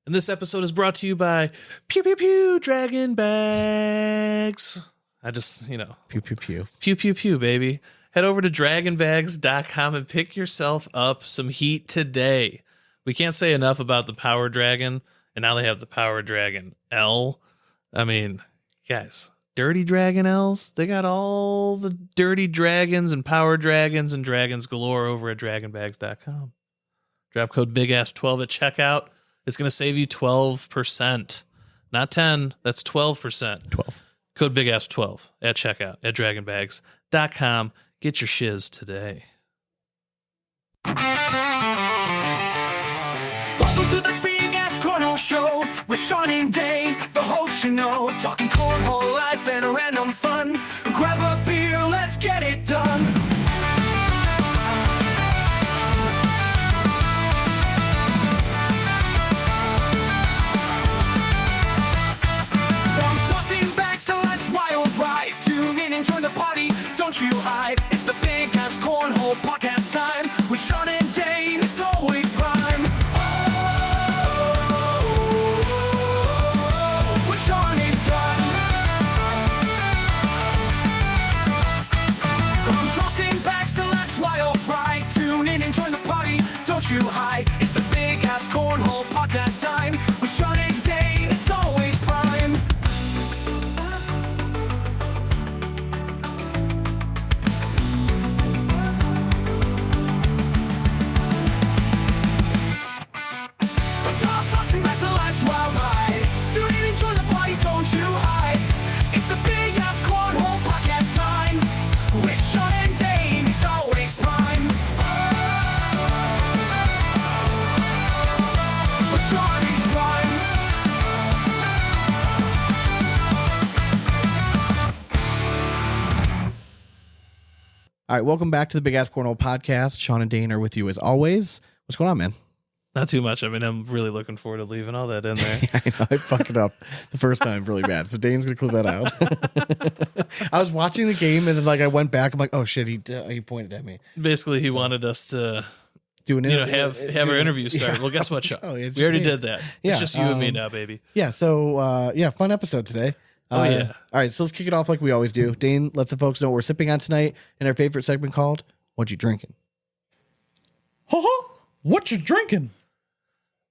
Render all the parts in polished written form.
And this episode is brought to you by Pew Pew Pew Draggin Bags. I just, Pew, pew, pew. Pew Pew Pew, baby. Head over to dragonbags.com and pick yourself up some heat today. We can't say enough about the Power Dragon, and now they have the Power Dragon L. I mean, guys, Dirty Dragon L's, they got all the dirty dragons and power dragons and dragons galore over at dragonbags.com. Drop code BIGASS12 at checkout. It's going to save you 12%. Not 10, that's 12%. 12. Code BIGASS12 at checkout at dragonbags.com. Get your shiz today. Welcome to the Big Ass Cornhole Show with Sean and Dane, the host talking cornhole life and random fun. Grab a beer, let's get it done. From tossing bags to let's wild ride, tune in and join the party, don't you hide. It's the Big Ass Cornhole podcast time with Sean and Dane. It's always prime. What Sean has done. From tossing bags to let's wild ride, tune in and join the party, don't you hide. It's the Big Ass Cornhole podcast time with Sean and Dane. It's always prime. Tossing back to life's wild ride. Tune in and join the party, don't you hide. It's the Big Ass Cornhole podcast time with Sean and Dane. It's always prime. For Sean is prime. All right, welcome back to the Big Ass Cornhole podcast. Sean and Dane are with you as always. What's going on, man? Not too much. I mean, I'm really looking forward to leaving all that in there. I know, I fucked it up the first time really bad. So Dane's gonna clip that out. I was watching the game and then I went back. I'm like, oh shit, he pointed at me. Basically, he wanted us to Do an have our interview start. Yeah. Well, guess what, Sean? Oh, it's we already just me. did that. Yeah, It's just you and me now, baby. Yeah. So fun episode today. Oh, yeah. All right, so let's kick it off like we always do. Dane, let the folks know what we're sipping on tonight in our favorite segment called "What You Drinking." What you drinking?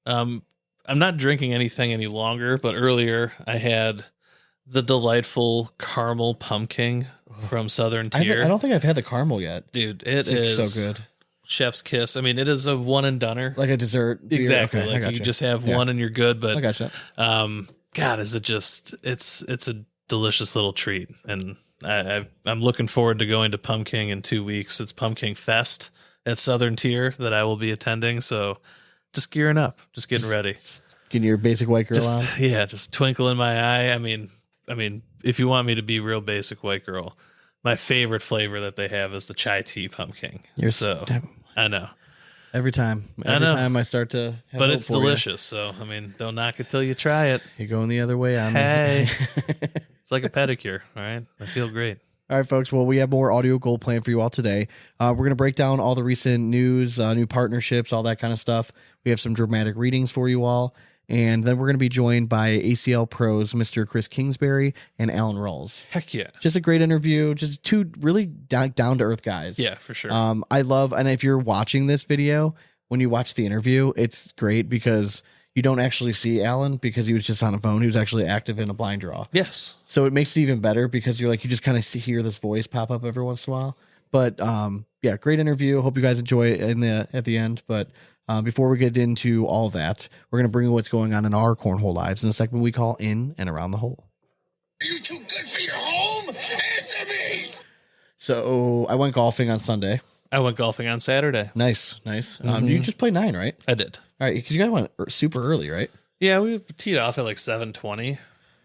I'm not drinking anything any longer, but earlier I had the delightful caramel pumpkin from Southern I Tier. don't think I've had the caramel yet. Dude, it It's is so good, chef's kiss. I mean, it is a one and doneer. like a dessert. Beer. Exactly. Okay, I like gotcha. you just have Yeah. one and you're good. But I gotcha. God, is it just it's a delicious little treat. And I'm looking forward to going to Pumpkin in 2 weeks. It's Pumpkin Fest at Southern Tier that I will be attending. So just gearing up, just getting ready. Getting your basic white girl on. Just twinkle in my eye. I mean, if you want me to be real basic white girl, my favorite flavor that they have is the chai tea pumpkin. I know. Every time I start to have But hope it's for you, delicious. So, I mean, don't knock it till you try it. You're going the other way on Hey, me. it's like a pedicure. All right. I feel great. All right, folks. Well, we have more audio gold planned for you all today. We're going to break down all the recent news, new partnerships, all that kind of stuff. We have some dramatic readings for you all. And then we're going to be joined by ACL pros, Mr. Chris Kingsbury and Alan Rawls. Heck yeah. Just a great interview. Just two really down-to-earth guys. Yeah, for sure. I love, and if you're watching this video, when you watch the interview, it's great because you don't actually see Alan because he was just on a phone. He was actually active in a blind draw. Yes. So it makes it even better because you just kind of hear this voice pop up every once in a while. But yeah, great interview. Hope you guys enjoy it at the end. But before we get into all that, we're going to bring you what's going on in our cornhole lives in a segment we call In and Around the Hole. Are you too good for your home? Answer me! So I went golfing on Sunday. I went golfing on Saturday. Nice. You just played 9, right? I did. All right, because you guys went super early, right? Yeah, we teed off at like 7:20.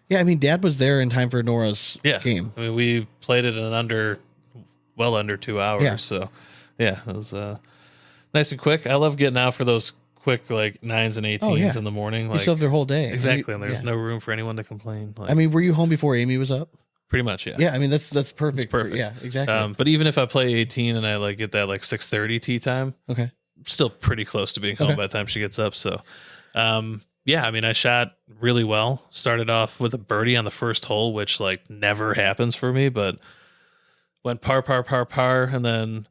Yeah, I mean, Dad was there in time for Nora's game. I mean, we played it in well under 2 hours. Yeah. So, yeah, it was nice and quick. I love getting out for those quick like 9s and 18s in the morning. You Like, still have their whole day. exactly, and there's no room for anyone to complain. Like, I mean, were you home before Amy was up? pretty much, yeah. Yeah, I mean, that's perfect. It's perfect. Yeah, exactly. But even if I play 18 and I like get that like 6:30 tea time, Okay. still pretty close to being home Okay. by the time she gets up. So, yeah, I mean, I shot really well. Started off with a birdie on the first hole, which like never happens for me, but went par, and then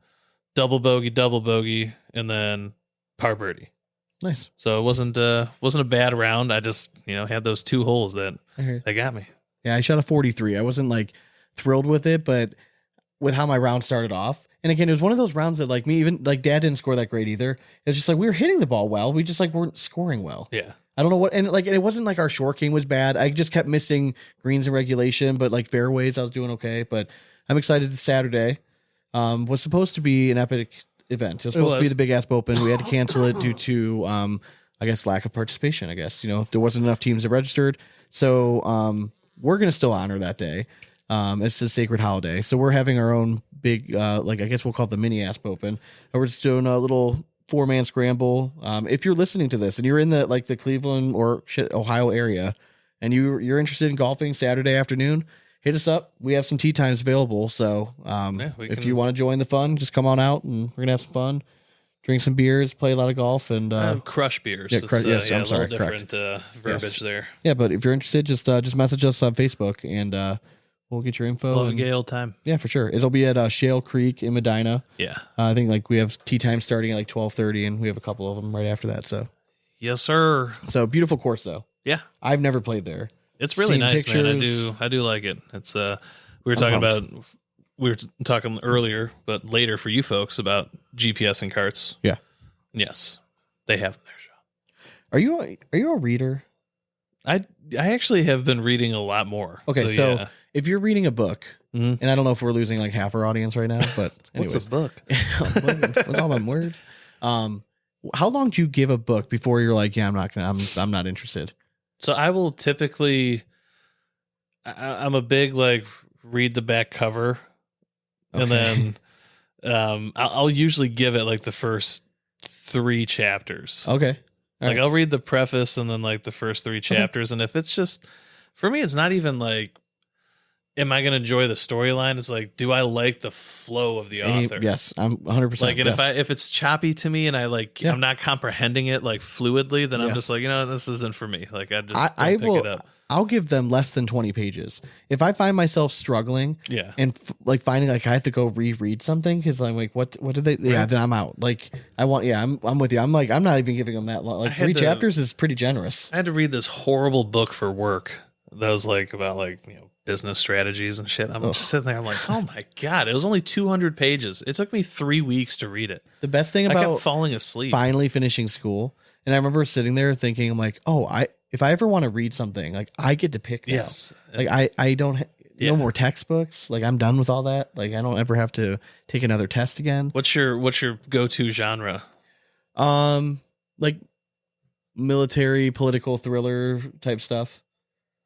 double bogey, and then par birdie. Nice. So it wasn't a bad round. I just, had those 2 holes that got me. Yeah, I shot a 43. I wasn't like thrilled with it, but with how my round started off. And again, it was one of those rounds that like me, even like Dad didn't score that great either. It was just like we were hitting the ball well. We just like weren't scoring well. Yeah. I don't know what, and it wasn't like our short game was bad. I just kept missing greens in regulation, but like fairways, I was doing okay. But I'm excited. This Saturday was supposed to be an epic event. It was supposed to be the Big Ass Open. We had to cancel it due to, I guess, lack of participation. I guess there wasn't enough teams that registered. So we're gonna still honor that day. It's a sacred holiday, so we're having our own big, I guess we'll call it the mini Asp Open. And we're just doing a little 4-man scramble. If you're listening to this and you're in the Cleveland or Ohio area, and you're interested in golfing Saturday afternoon, hit us up. We have some tee times available. So if you want to join the fun, just come on out and we're gonna have some fun, drink some beers, play a lot of golf, and crush beers. Yeah, yes, I'm sorry, a little different verbiage there. Yeah, but if you're interested, just message us on Facebook and we'll get your info. Love a gay old time. Yeah, for sure. It'll be at Shale Creek in Medina. Yeah. I think like we have tee time starting at like 12:30, and we have a couple of them right after that. So yes, sir. So beautiful course though. Yeah, I've never played there. It's really nice, man. I do like it. It's we were talking earlier, but later for you folks about GPS and carts. Yeah. Yes, they have their shop. Are you a reader? I actually have been reading a lot more. Okay, so yeah. If you're reading a book, and I don't know if we're losing like half our audience right now, but anyways. What's a book? With all them words. How long do you give a book before you're like, yeah, I'm not interested? So I will typically, I'm a big like read the back cover, and then I'll usually give it like the first 3 chapters. Okay. Like I'll read the preface and then like the first 3 chapters. And if it's just, for me, it's not even like, am I going to enjoy the storyline? It's like, do I like the flow of the author? Yes, I'm 100%. Like, and if it's choppy to me and I'm not comprehending it like fluidly, then I'm just like, this isn't for me. Like I just pick it up. I'll give them less than 20 pages. If I find myself struggling and like finding like I have to go reread something because I'm like, what did they? Yeah, then I'm out. Like I'm with you. I'm like, I'm not even giving them that long. Like 3 chapters is pretty generous. I had to read this horrible book for work that was like about like, business strategies and shit. I'm just sitting there. I'm like, oh my God, it was only 200 pages. It took me 3 weeks to read it. The best thing about I kept falling asleep. Finally finishing school. And I remember sitting there thinking, I'm like, if I ever want to read something, like I get to pick now. Yes. Like I don't no more textbooks. Like I'm done with all that. Like I don't ever have to take another test again. What's your go-to genre? Like military, political thriller type stuff.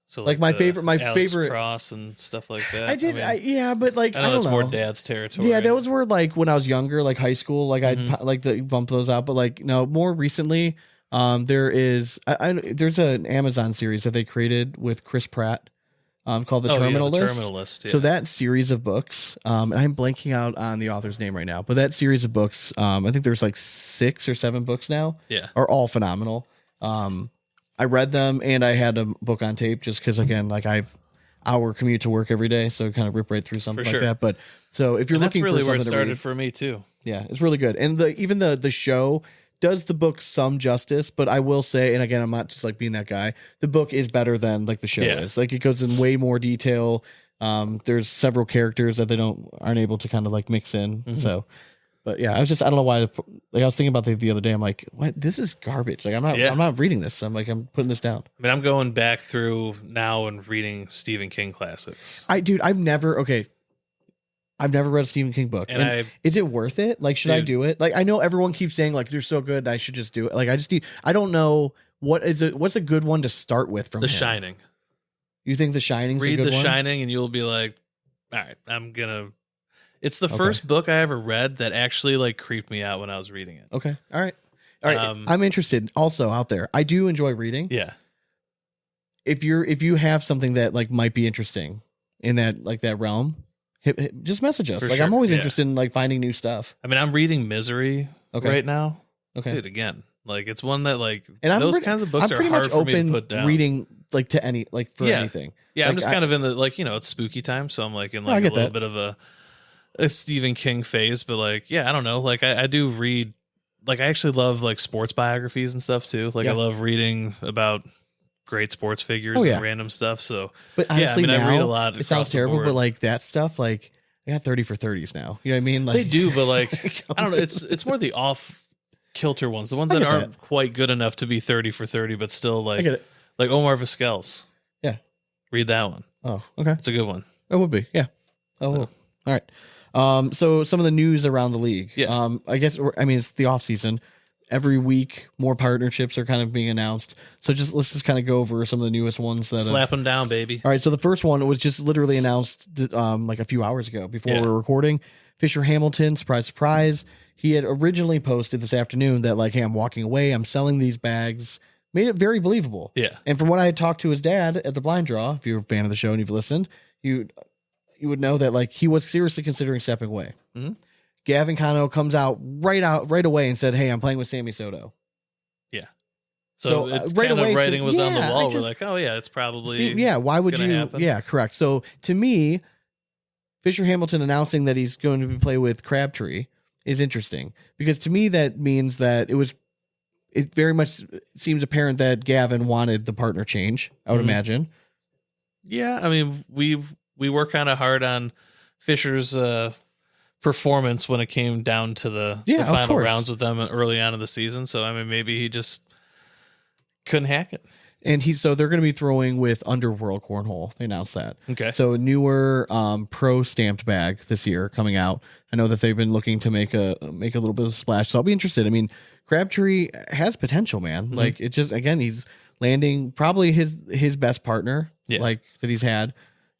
So like my favorite Cross and stuff like that. But like I don't know. It's more dad's territory. Yeah, those were like when I was younger, like high school. Like I'd like to bump those out. But like no, more recently, there's an Amazon series that they created with Chris Pratt, called The Terminal List. Terminal List. Yeah. So that series of books, and I'm blanking out on the author's name right now, but that series of books, I think there's like 6 or 7 books now. Yeah, are all phenomenal. I read them and I had a book on tape just because, again, like I've hour commute to work every day, so kind of rip right through something like that. But so if you're looking for something, that's really where it started for me too. Yeah, it's really good, and even the show does the book some justice. But I will say, and again, I'm not just like being that guy. The book is better than like the show is. Like it goes in way more detail. There's several characters that they aren't able to kind of like mix in. So. But yeah, I don't know why. Like I was thinking about the other day. I'm like, what? This is garbage. Like I'm not reading this. I'm putting this down. I mean, I'm going back through now and reading Stephen King classics. I've never read a Stephen King book. And is it worth it? Like, should I do it? Like, I know everyone keeps saying like they're so good, I should just do it. Like, I don't know what's a good one to start with from The him. Shining. You think The Shining's read a good The one? Shining, and you'll be like, all right, I'm gonna. It's the first book I ever read that actually like creeped me out when I was reading it. Okay. All right. I'm interested also out there. I do enjoy reading. Yeah. If you have something that like might be interesting in that realm, just message us. I'm always interested in like finding new stuff. I mean, I'm reading Misery right now. Okay. Dude, again, Like it's one that like And those kinds of books I'm are pretty hard much for me to open put down. reading like to any like for anything. Yeah, like, I'm just kind of in the like it's spooky time, so I'm like in I like a get little that. bit of a Stephen King phase, but like I don't know, like I do read, like I actually love like sports biographies and stuff too. Like I love reading about great sports figures and random stuff. So but honestly, I now, read a lot. It sounds terrible, but like that stuff, like I got 30 for 30s now. You know what I mean? Like they do, but like I don't know. It's more the off kilter ones, the ones that aren't quite good enough to be 30 for 30, but still like I get it. like Omar Vizquel's. Yeah, read that one. Oh, okay, it's a good one. It would be, yeah. Oh, all right. So some of the news around the league. Yeah. I guess it's the off season. Every week, more partnerships are kind of being announced. So let's just kind of go over some of the newest ones that slap them down, baby. All right. So the first one was just literally announced like a few hours ago before we were recording. Fisher Hamilton, surprise, surprise. He had originally posted this afternoon that like, hey, I'm walking away. I'm selling these bags. Made it very believable. Yeah. And from what I had talked to his dad at the blind draw, if you're a fan of the show and you've listened, you would know that like he was seriously considering stepping away. Mm-hmm. Gavin Cano comes out right away and said, hey, I'm playing with Sammy Soto. Yeah. So it's right kind away of writing was on the wall. We're like, oh yeah, it's probably why would you? happen. Yeah, correct. So to me, Fisher Hamilton announcing that he's going to play with Crabtree is interesting because to me that means that it very much seems apparent that Gavin wanted the partner change. I would imagine. Yeah, I mean we work kind of hard on Fisher's performance when it came down to the final rounds with them early on in the season. So I mean, maybe he just couldn't hack it. And they're going to be throwing with Underworld Cornhole. They announced that. Okay. So a newer pro stamped bag this year coming out. I know that they've been looking to make a little bit of a splash. So I'll be interested. I mean, Crabtree has potential, man. Mm-hmm. Like it just, again, he's landing probably his best partner like that he's had.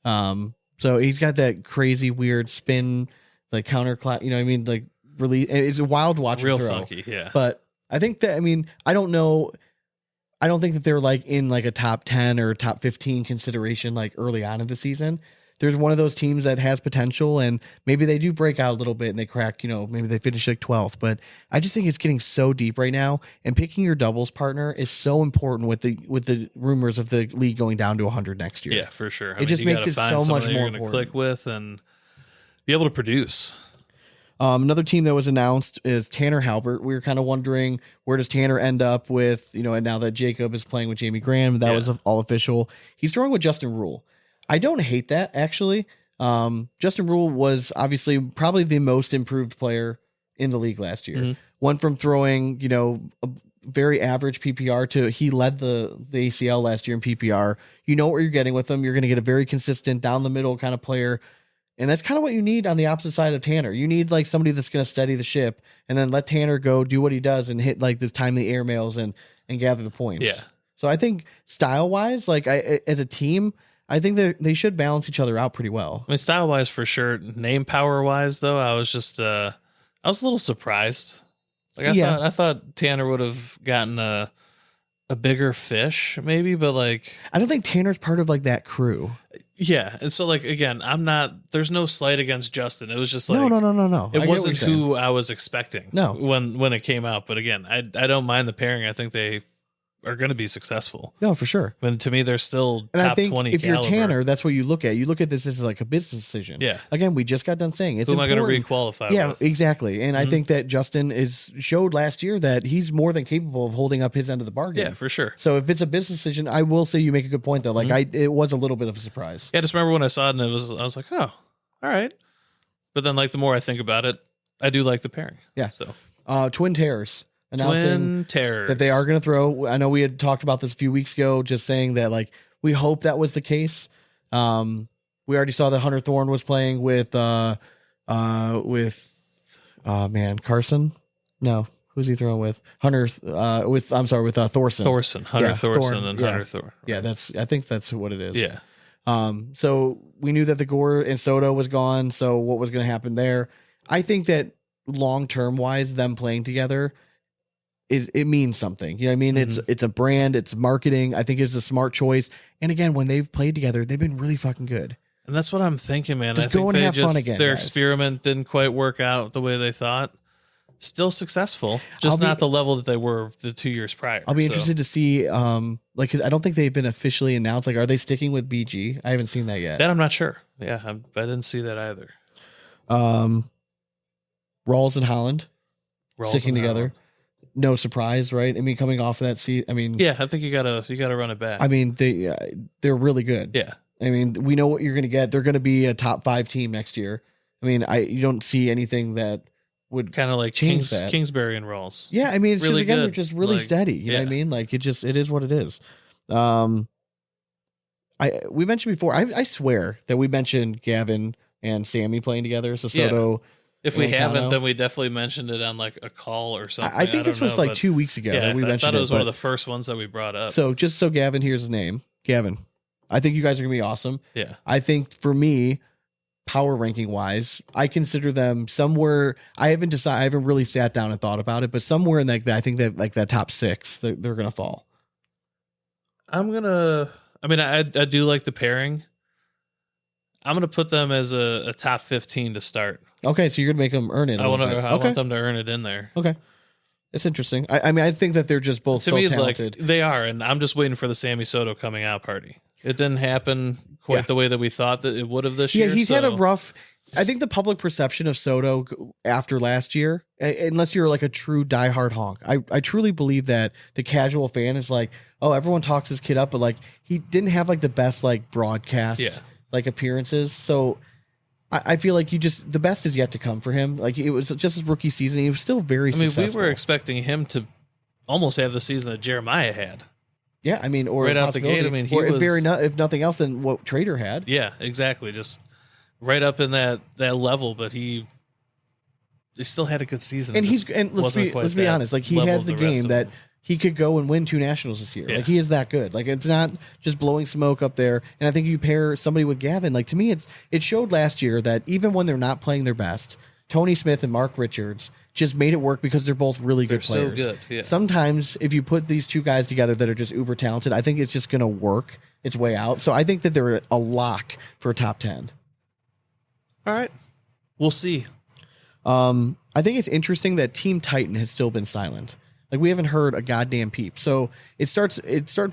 So he's got that crazy weird spin, like counterclap, you know what I mean? Like release. It's a wild watch. Real throw. funky. Yeah. But I think that, I mean, I don't know. I don't think that they're like in like a top 10 or top 15 consideration like early on in the season. There's one of those teams that has potential and maybe they do break out a little bit and they crack, maybe they finish like 12th, but I just think it's getting so deep right now and picking your doubles partner is so important with the rumors of the league going down to 100 next year. Yeah, for sure. It just makes it so much more important to click with and be able to produce. Another team that was announced is Tanner Halbert. We were kind of wondering where does Tanner end up with, and now that Jacob is playing with Jamie Graham, that was all official. He's throwing with Justin Rule. I don't hate that actually. Justin Rule was obviously probably the most improved player in the league last year. Mm-hmm. Went from throwing, a very average PPR to he led the ACL last year in PPR. You know what you're getting with him. You're going to get a very consistent down the middle kind of player. And that's kind of what you need on the opposite side of Tanner. You need like somebody that's going to steady the ship and then let Tanner go do what he does and hit like the timely air mails and gather the points. Yeah. So I think style wise, like as a team, I think that they should balance each other out pretty well. I mean, style wise for sure. Name power wise though, I was just I was a little surprised. Like I thought Tanner would have gotten a bigger fish maybe, but like I don't think Tanner's part of like that crew. Yeah, and so like again, there's no slight against Justin. It was just like no. It wasn't who I was expecting. No, when it came out, but again, I don't mind the pairing. I think they are going to be successful. No, for sure. When to me, they're still and top I think 20. If caliber. you're Tanner, that's what you look at. You look at this as like a business decision. Yeah. Again, we just got done saying it's. Who am I going to re-qualify? Yeah, with? Exactly. And I think that Justin showed last year that he's more than capable of holding up his end of the bargain. Yeah, for sure. So if it's a business decision, I will say you make a good point though. Like it was a little bit of a surprise. Yeah, I just remember when I saw it and I was like, oh, all right. But then like the more I think about it, I do like the pairing. Yeah. So Twin Terrors. Announcing that they are going to throw. I know we had talked about this a few weeks ago, just saying that like we hope that was the case. We already saw that Hunter Thorne was playing with Carson. No, who's he throwing with? Hunter with Thorson. Hunter Thorson and Hunter Thorne. Right. Yeah, I think that's what it is. Yeah. So we knew that the Gore and Soto was gone. So what was going to happen there? I think that long term wise, them playing together. It means something. You know what I mean? It's a brand, it's marketing. I think it's a smart choice. And again, when they've played together, they've been really fucking good. And that's what I'm thinking, man. Just go and have fun again. Their guys. experiment didn't quite work out the way they thought. Still successful, just not the level that they were the 2 years prior. I'll be interested to see, like, 'cause I don't think they've been officially announced. Like, are they sticking with BG? I haven't seen that yet. That I'm not sure. Yeah, I didn't see that either. Rawls and Holland sticking together. Holland. No surprise, right? I mean, coming off of that seat, I mean, Yeah, I think you gotta run it back. I mean, they're really good. Yeah. I mean, we know what you're going to get. They're going to be a top 5 team next year. I mean, you don't see anything that would Kind of like change that. Kingsbury and Rawls. Yeah, I mean, it's Really just, again, good. they're just really Like, steady. You know what I mean? Like, it is what it is. We mentioned before, I swear that we mentioned Gavin and Sammy playing together. So Soto. If we and haven't, Cano. then we definitely mentioned it on like a call or something. I think this don't was know, like but 2 weeks ago Yeah, that we I mentioned thought it was it, one of but- the first ones that we brought up. So just so Gavin hears his name, Gavin, I think you guys are going to be awesome. Yeah. I think for me, power ranking wise, I consider them somewhere. I haven't decided. I haven't really sat down and thought about it, but somewhere in like that, I think that like that top 6, they're going to fall. I do like the pairing. I'm gonna put them as a top 15 to start. Okay, so you're going to make them earn it. I want them to earn it in there. Okay, it's interesting. I mean, I think that they're just both To so me, talented. like they are, and I'm just waiting for the Sammy Soto coming out party. It didn't happen quite Yeah. the way that we thought that it would have this Yeah, year. he's had a so- rough. I think the public perception of Soto after last year, unless you're like a true diehard honk, I truly believe that the casual fan is like, oh, everyone talks this kid up, but like he didn't have like the best like broadcast like appearances. So I feel like the best is yet to come for him. Like it was just his rookie season. He was still very successful. we were expecting him to almost have the season that Jeremiah had. Yeah, I mean, or Right out the gate, I mean, he was- if nothing else than what Trader had. Yeah, exactly. Just right up in that level, but he still had a good season. And Just let's wasn't quite be that honest, like he level has of the rest game of that them. he could go and win 2 nationals this year. Yeah. Like he is that good. Like it's not just blowing smoke up there. And I think you pair somebody with Gavin. Like to me, it showed last year that even when they're not playing their best, Tony Smith and Mark Richards just made it work because they're both really good They're so players. good, yeah. Sometimes if you put these 2 guys together that are just uber talented, I think it's just going to work its way out. So I think that they're a lock for a top 10. All right, we'll see. I think it's interesting that Team Titan has still been silent. Like we haven't heard a goddamn peep. So it starts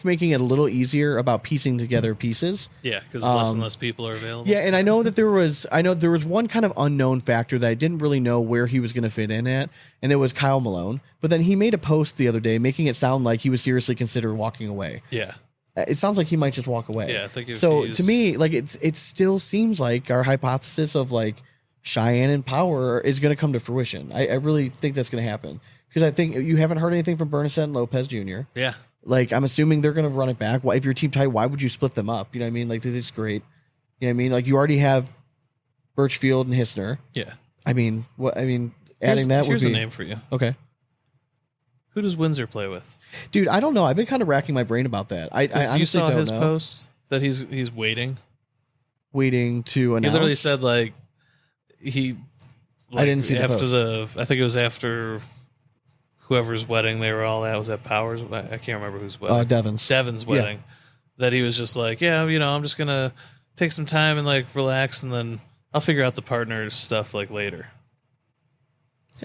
making it a little easier about piecing together pieces. Yeah, because less and less people are available. Yeah, and I know there was one kind of unknown factor that I didn't really know where he was going to fit in at, and it was Kyle Malone. But then he made a post the other day making it sound like he was seriously considering walking away. Yeah. It sounds like he might just walk away. Yeah, I think if so. he's- To me, like it still seems like our hypothesis of like Cheyenne and Power is going to come to fruition. I really think that's going to happen because I think you haven't heard anything from Bernasette and Lopez Jr. Yeah. Like I'm assuming they're going to run it back. Why, if you're Team Titan, why would you split them up? You know what I mean? Like this is great. You know what I mean? Like you already have Birchfield and Hissner. Yeah. I mean, adding that would here's be a name for you. Okay. Who does Windsor play with? Dude, I don't know. I've been kind of racking my brain about that. I 'Cause honestly you saw don't his know. post that he's waiting. Waiting to announce. He literally said like he. I didn't see the after post. I think it was after whoever's wedding they were all at. Was that Powers? I can't remember whose wedding. Devon's. Devin's Yeah. wedding. That he was just like, yeah, I'm just gonna take some time and like relax, and then I'll figure out the partner stuff like later.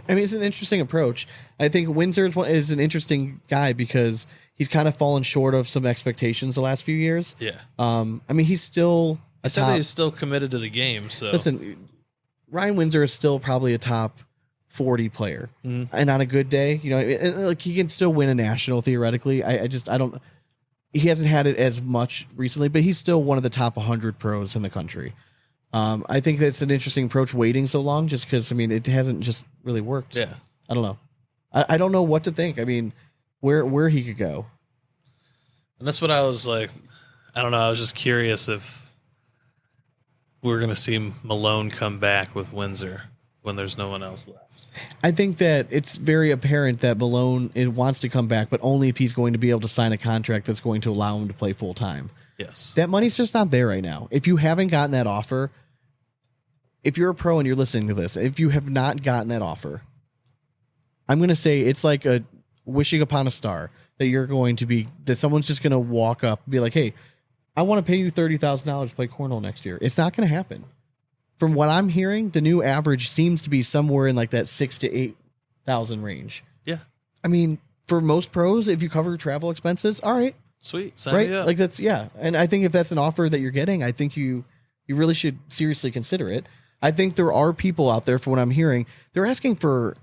I mean, it's an interesting approach. I think Windsor is an interesting guy because he's kind of fallen short of some expectations the last few years. Yeah. I mean, he's still I a said that top. he's still committed to the game. So Listen, Ryan Windsor is still probably a top 40 player, Mm-hmm. and on a good day, and like he can still win a national theoretically. I don't. He hasn't had it as much recently, but he's still one of the top 100 pros in the country. I think that's an interesting approach waiting so long just because, I mean, it hasn't just really worked. Yeah. I don't know. I don't know what to think. I mean, where he could go. And that's what I was like. I don't know. I was just curious if we were going to see Malone come back with Windsor when there's no one else left. I think that it's very apparent that Malone wants to come back, but only if he's going to be able to sign a contract that's going to allow him to play full time. Yes. That money's just not there right now. If you haven't gotten that offer, if you're a pro and you're listening to this, if you have not gotten that offer, I'm going to say it's like a wishing upon a star that someone's just going to walk up and be like, hey, I want to pay you $30,000 to play cornhole next year. It's not going to happen. From what I'm hearing, the new average seems to be somewhere in like that 6 to 8 $100,000 range. Yeah. I mean, for most pros, if you cover travel expenses, all right. Sweet. Sign Right. me up. Like that's, yeah. And I think if that's an offer that you're getting, I think you really should seriously consider it. I think there are people out there, for what I'm hearing, they're asking for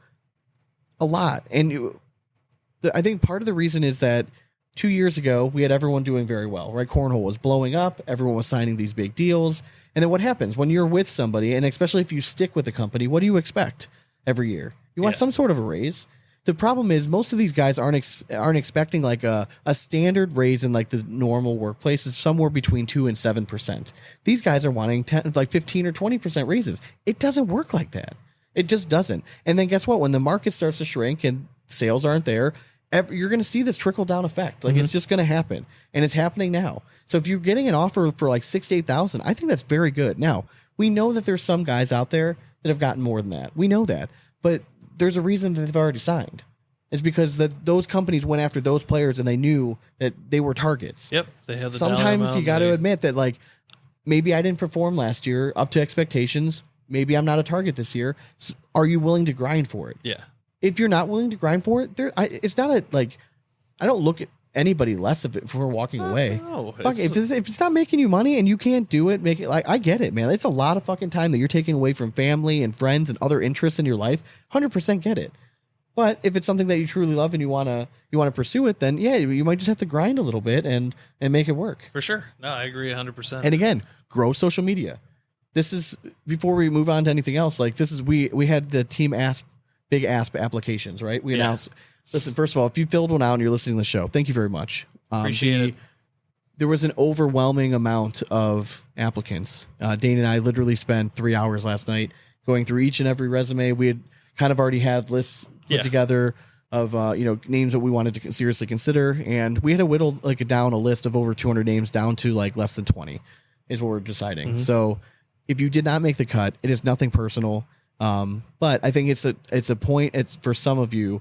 a lot. And I think part of the reason is that 2 years ago, we had everyone doing very well, right? Cornhole was blowing up. Everyone was signing these big deals. And then what happens when you're with somebody, and especially if you stick with the company, what do you expect every year? You want some sort of a raise. The problem is most of these guys aren't expecting like a standard raise in like the normal workplace is somewhere between 2 and 7%. These guys are wanting 15 or 20% raises. It doesn't work like that. It just doesn't. And then guess what? When the market starts to shrink and sales aren't there, you're going to see this trickle down effect. Like it's just going to happen, and it's happening now. So if you're getting an offer for like 6,000 to 8,000, I think that's very good. Now we know that there's some guys out there that have gotten more than that. We know that, but there's a reason that they've already signed. It's because those companies went after those players and they knew that they were targets. Yep. They have the Sometimes you got to admit that like maybe I didn't perform last year up to expectations. Maybe I'm not a target this year. So are you willing to grind for it? Yeah. If you're not willing to grind for it, it's not a like. I don't look at anybody less of it for walking away. No, Fuck, if it's not making you money and you can't do it, make it like I get it, man. It's a lot of fucking time that you're taking away from family and friends and other interests in your life. 100% get it. But if it's something that you truly love and you wanna pursue it, then yeah, you might just have to grind a little bit and make it work. For sure. No, I agree 100%. And again, grow social media. This is before we move on to anything else. Like this is we had the Team Asp Big Asp applications, right? We announced. Listen, first of all, if you filled one out and you're listening to the show, thank you very much. Appreciate it. There was an overwhelming amount of applicants. Dane and I literally spent 3 hours last night going through each and every resume. We had kind of already had lists put together of names that we wanted to seriously consider, and we had to whittle down a list of over 200 names down to like less than 20 is what we're deciding. So if you did not make the cut, it is nothing personal. But I think it's a point. It's for some of you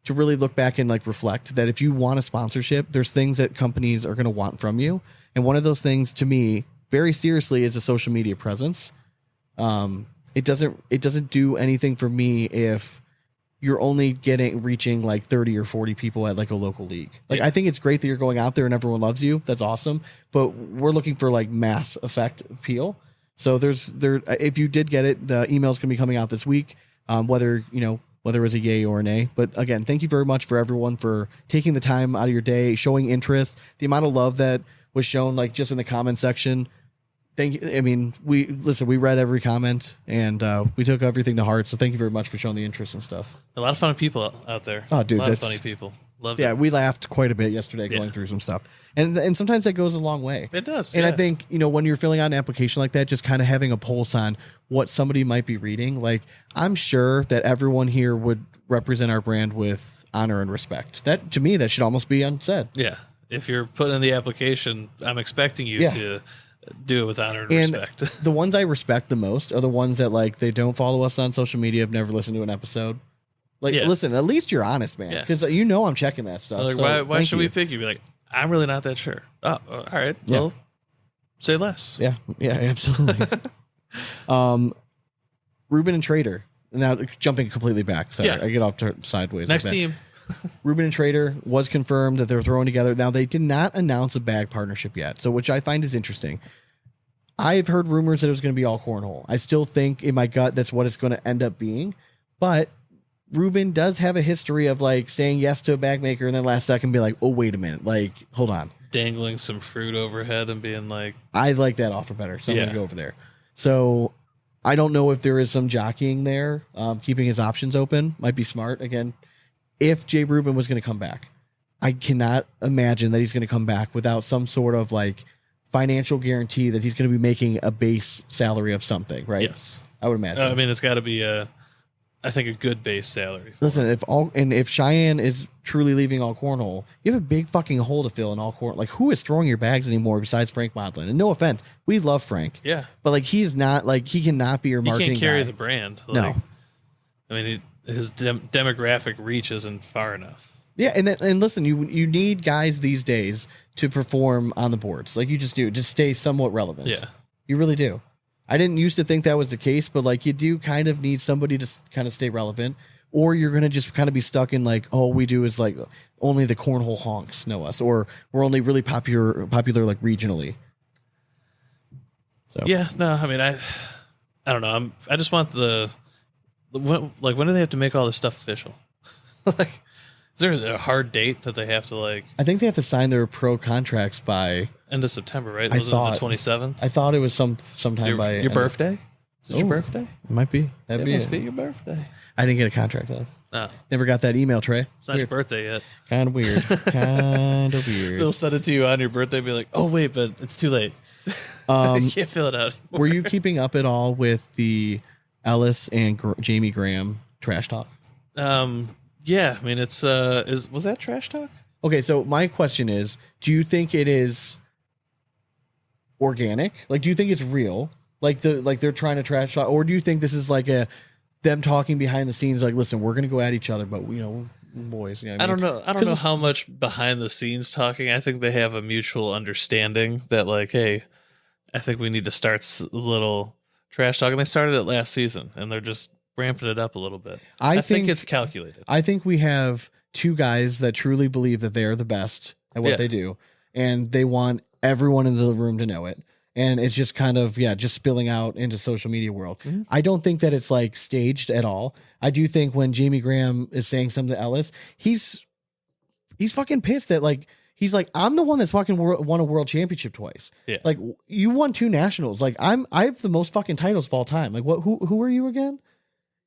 to really look back and like reflect that if you want a sponsorship, there's things that companies are going to want from you. And one of those things to me very seriously is a social media presence. It doesn't do anything for me if you're only reaching like 30 or 40 people at like a local league. Like I think it's great that you're going out there and everyone loves you. That's awesome. But we're looking for like mass effect appeal. So if you did get it, the email's going to be coming out this week, whether it was a yay or a nay. But again, thank you very much for everyone for taking the time out of your day, showing interest, the amount of love that was shown, like just in the comment section. Thank you. I mean, we read every comment and we took everything to heart. So thank you very much for showing the interest and stuff. A lot of fun people out there. Oh, dude, a lot of funny people. Loved it. Yeah, we laughed quite a bit yesterday going through some stuff. And sometimes that goes a long way. It does. And I think, when you're filling out an application like that, just kind of having a pulse on what somebody might be reading. Like, I'm sure that everyone here would represent our brand with honor and respect. That, to me, that should almost be unsaid. Yeah. If you're putting in the application, I'm expecting you to do it with honor and respect. The ones I respect the most are the ones that, like, they don't follow us on social media, have never listened to an episode. Like, listen, at least you're honest, man. Because I'm checking that stuff. Like, so why should we pick you? Be like, I'm really not that sure. Oh, all right. Yeah. Well, say less. Yeah, absolutely. Ruben and Trader. Now, jumping completely back. Sorry, I get off sideways. Next team. Ruben and Trader was confirmed that they're throwing together. Now, they did not announce a bag partnership yet, so which I find is interesting. I've heard rumors that it was going to be all cornhole. I still think in my gut that's what it's going to end up being, but Ruben does have a history of like saying yes to a bag maker and then last second be like, oh, wait a minute. Like, hold on. Dangling some fruit overhead and being like, I like that offer better. So I'm going to go over there. So I don't know if there is some jockeying there. Keeping his options open might be smart. Again, if Jay Ruben was going to come back, I cannot imagine that he's going to come back without some sort of like financial guarantee that he's going to be making a base salary of something, right? yes. I would imagine. I mean, it's got to be I think a good base salary. Listen, if Cheyenne is truly leaving all cornhole, you have a big fucking hole to fill in all cornhole. Like, who is throwing your bags anymore besides Frank Modlin? And no offense, we love Frank. Yeah, but like he's not like he cannot be your marketing. He can't carry guy. the brand. Like, No, I mean his demographic reach isn't far enough. Yeah, and listen, you need guys these days to perform on the boards. Like you just do, just stay somewhat relevant. Yeah, you really do. I didn't used to think that was the case, but like you do kind of need somebody to kind of stay relevant. or you're going to just kind of be stuck in like, all we do is like only the cornhole honks know us, or we're only really popular like regionally. So Yeah, no, I mean, I don't know. I just want when do they have to make all this stuff official? Like, is there a hard date that they have to like? I think they have to sign their pro contracts by end of September, right? I Was it thought- the 27th? I thought it was sometime by Your birthday? Is it your Oh. birthday? It might be. That'd It be must it. be your birthday. I didn't get a contract though. No, Never got that email, Trey. it's not your birthday yet. Kind of weird. Kind of weird. They'll send it to you on your birthday. And be like, oh wait, but it's too late. You can't fill it out. Were you keeping up at all with the Ellis and Jamie Graham trash talk? Yeah, I mean, it's was that trash talk? Okay, so my question is, do you think it is organic? Like, do you think it's real? Like they're trying to trash talk, or do you think this is like them talking behind the scenes? Like, listen, we're gonna go at each other, but we're boys. You know what I mean? don't know. I don't know how much behind the scenes talking. I think they have a mutual understanding that, like, hey, I think we need to start a little trash talking. They started it last season, and they're just ramping it up a little bit. I think it's calculated. I think we have two guys that truly believe that they are the best at what they do, and they want everyone in the room to know it. And it's just kind of, just spilling out into social media world. Mm-hmm. I don't think that it's like staged at all. I do think when Jamie Graham is saying something to Ellis, he's fucking pissed that like, he's like, I'm the one that's fucking won a world championship twice. Yeah. Like, you won 2 nationals. Like, I have the most fucking titles of all time. Like, who are you again?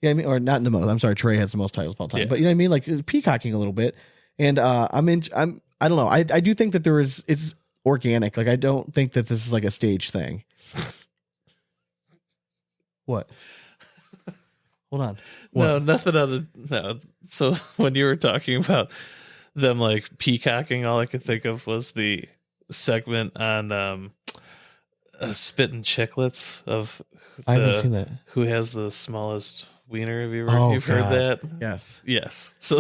Yeah, I mean, or not in the most. I'm sorry, Trey has the most titles of all time. Yeah. But you know what I mean? Like, peacocking a little bit. And I don't know. I do think that it's organic. Like, I don't think that this is like a stage thing. What? Hold on. What? No, nothing other. No. So when you were talking about them like peacocking, all I could think of was the segment on spitting chicklets of I haven't seen that. Who has the smallest wiener? Have you God. heard that? Yes. So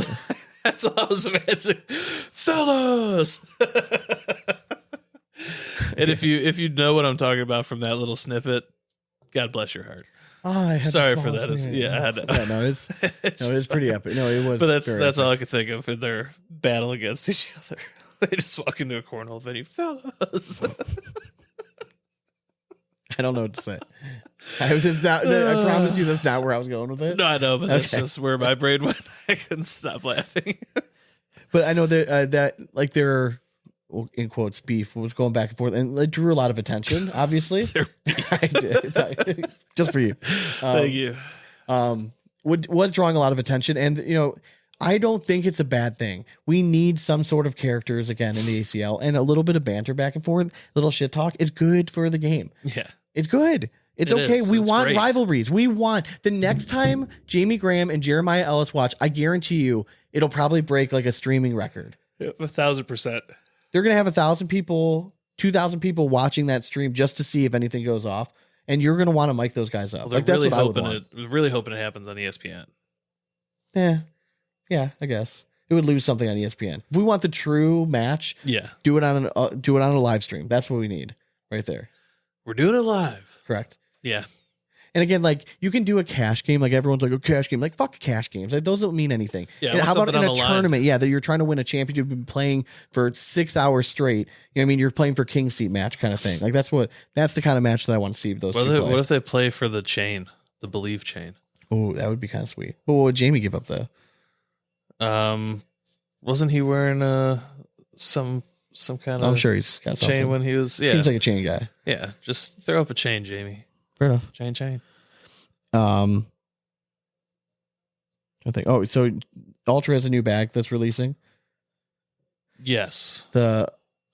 that's all I was imagining. Fellas. And if you know what I'm talking about from that little snippet, God bless your heart. Oh, sorry for that. It is pretty epic. No, it was. But that's all I could think of in their battle against each other. They just walk into a cornhole venue, fellas. I don't know what to say. I promise you, that's not where I was going with it. No, I know, but that's just where my brain went. I couldn't stop laughing. But I know that like they're, in quotes, beef was going back and forth, and it drew a lot of attention. Obviously, I did, just for you. Thank you. Was drawing a lot of attention, and I don't think it's a bad thing. We need some sort of characters again in the ACL, and a little bit of banter back and forth, little shit talk is good for the game. Yeah, it's good. It's okay. We want great. rivalries. We want the next time Jamie Graham and Jeremiah Ellis watch, I guarantee you it'll probably break like a streaming record. 1,000%. They're going to have 1,000 people, 2,000 people watching that stream just to see if anything goes off. And you're going to want to mic those guys up. Well, like, that's really what I would want. Really hoping it happens on ESPN. Yeah, I guess it would lose something on ESPN. If we want the true match, do it on a live stream. That's what we need right there. We're doing it live. Correct. Yeah. And again, like, you can do a cash game. Like, everyone's like, a cash game. Like, fuck cash games. Like, those don't mean anything. Yeah. And how about in a tournament? Yeah, that you're trying to win a championship. You've been playing for 6 hours straight. You know what I mean? You're playing for king seat match kind of thing. Like, that's the kind of match that I want to see those two play. What if they play for the chain, the Believe chain? Oh, that would be kind of sweet. But what would Jamie give up, though? Wasn't he wearing some kind of I'm sure he's got chain something. when he was. Yeah. Seems like a chain guy. Yeah. Just throw up a chain, Jamie. Fair enough. Chain. I think. Oh, so Ultra has a new bag that's releasing. Yes.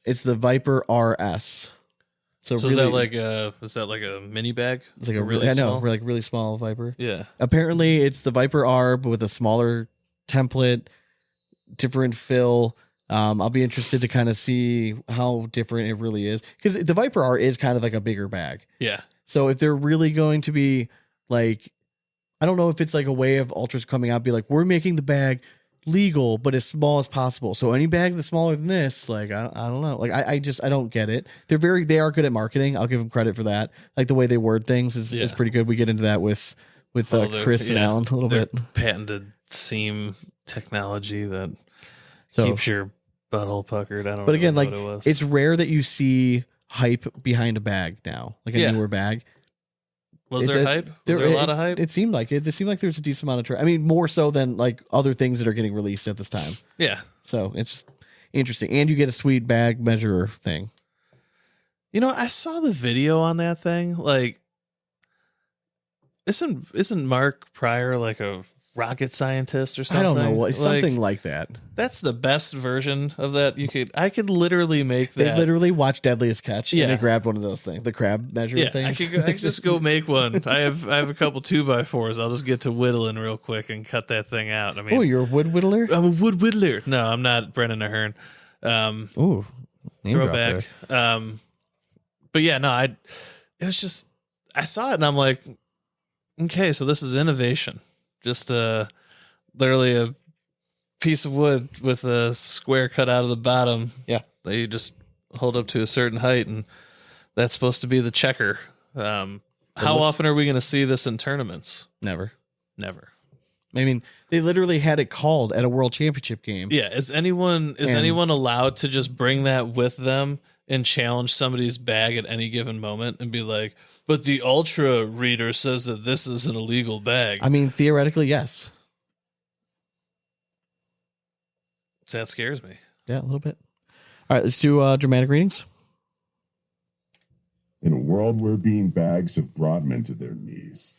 It's the Viper RS. So really, is that like a mini bag? It's like a really small? Like really small Viper. Yeah. Apparently, it's the Viper R, but with a smaller template, different fill. I'll be interested to kind of see how different it really is, because the Viper R is kind of like a bigger bag. Yeah. So if they're really going to be like, I don't know if it's like a way of Ultras coming out, be like, we're making the bag legal, but as small as possible. So any bag that's smaller than this, like, I don't know. Like, I don't get it. They are good at marketing. I'll give them credit for that. Like, the way they word things is pretty good. We get into that with with Well, they're- Chris and yeah, Alan a little their bit. patented seam technology that So, keeps your butthole puckered. I don't. but again, really like know what it was. it's rare that you see hype behind a bag now, like a Yeah. newer bag. was it- there hype? Was there a lot of hype? It seemed like it. It seemed like there's a decent amount of. I mean, more so than like other things that are getting released at this time. Yeah. So it's just interesting, and you get a sweet bag measurer thing. You know, I saw the video on that thing. Like, isn't Mark Pryor like a rocket scientist or something? I don't know what Like, something like that. That's the best version of that. I could literally make They that. literally watched Deadliest Catch, Yeah. and they grabbed one of those things, the crab measure Yeah, things. I could just go make one. I have a couple 2x4s. I'll just get to whittling real quick and cut that thing out. I mean, Oh, you're a wood whittler. I'm a wood whittler. No, I'm not Brennan Ahern. Ooh, name drop there. Throwback. But yeah, no, it was just, I saw it and I'm like, okay, so this is innovation. Just literally a piece of wood with a square cut out of the bottom. Yeah. That you just hold up to a certain height, and that's supposed to be the checker. How often are we going to see this in tournaments? Never. Never. I mean, they literally had it called at a world championship game. Yeah. Is anyone allowed to just bring that with them and challenge somebody's bag at any given moment and be like, but the ultra reader says that this is an illegal bag? I mean, theoretically, yes. That scares me. Yeah, a little bit. All right, let's do dramatic readings. In a world where bean bags have brought men to their knees,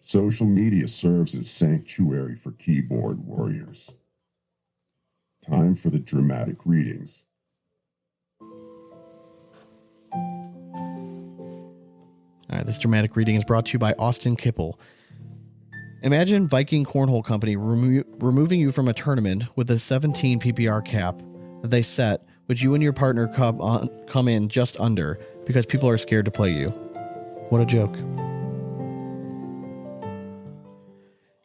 social media serves as sanctuary for keyboard warriors. Time for the dramatic readings. All right, this dramatic reading is brought to you by Austin Kipple. Imagine Viking Cornhole Company removing you from a tournament with a 17 PPR cap that they set, which you and your partner come in just under because people are scared to play you. What a joke.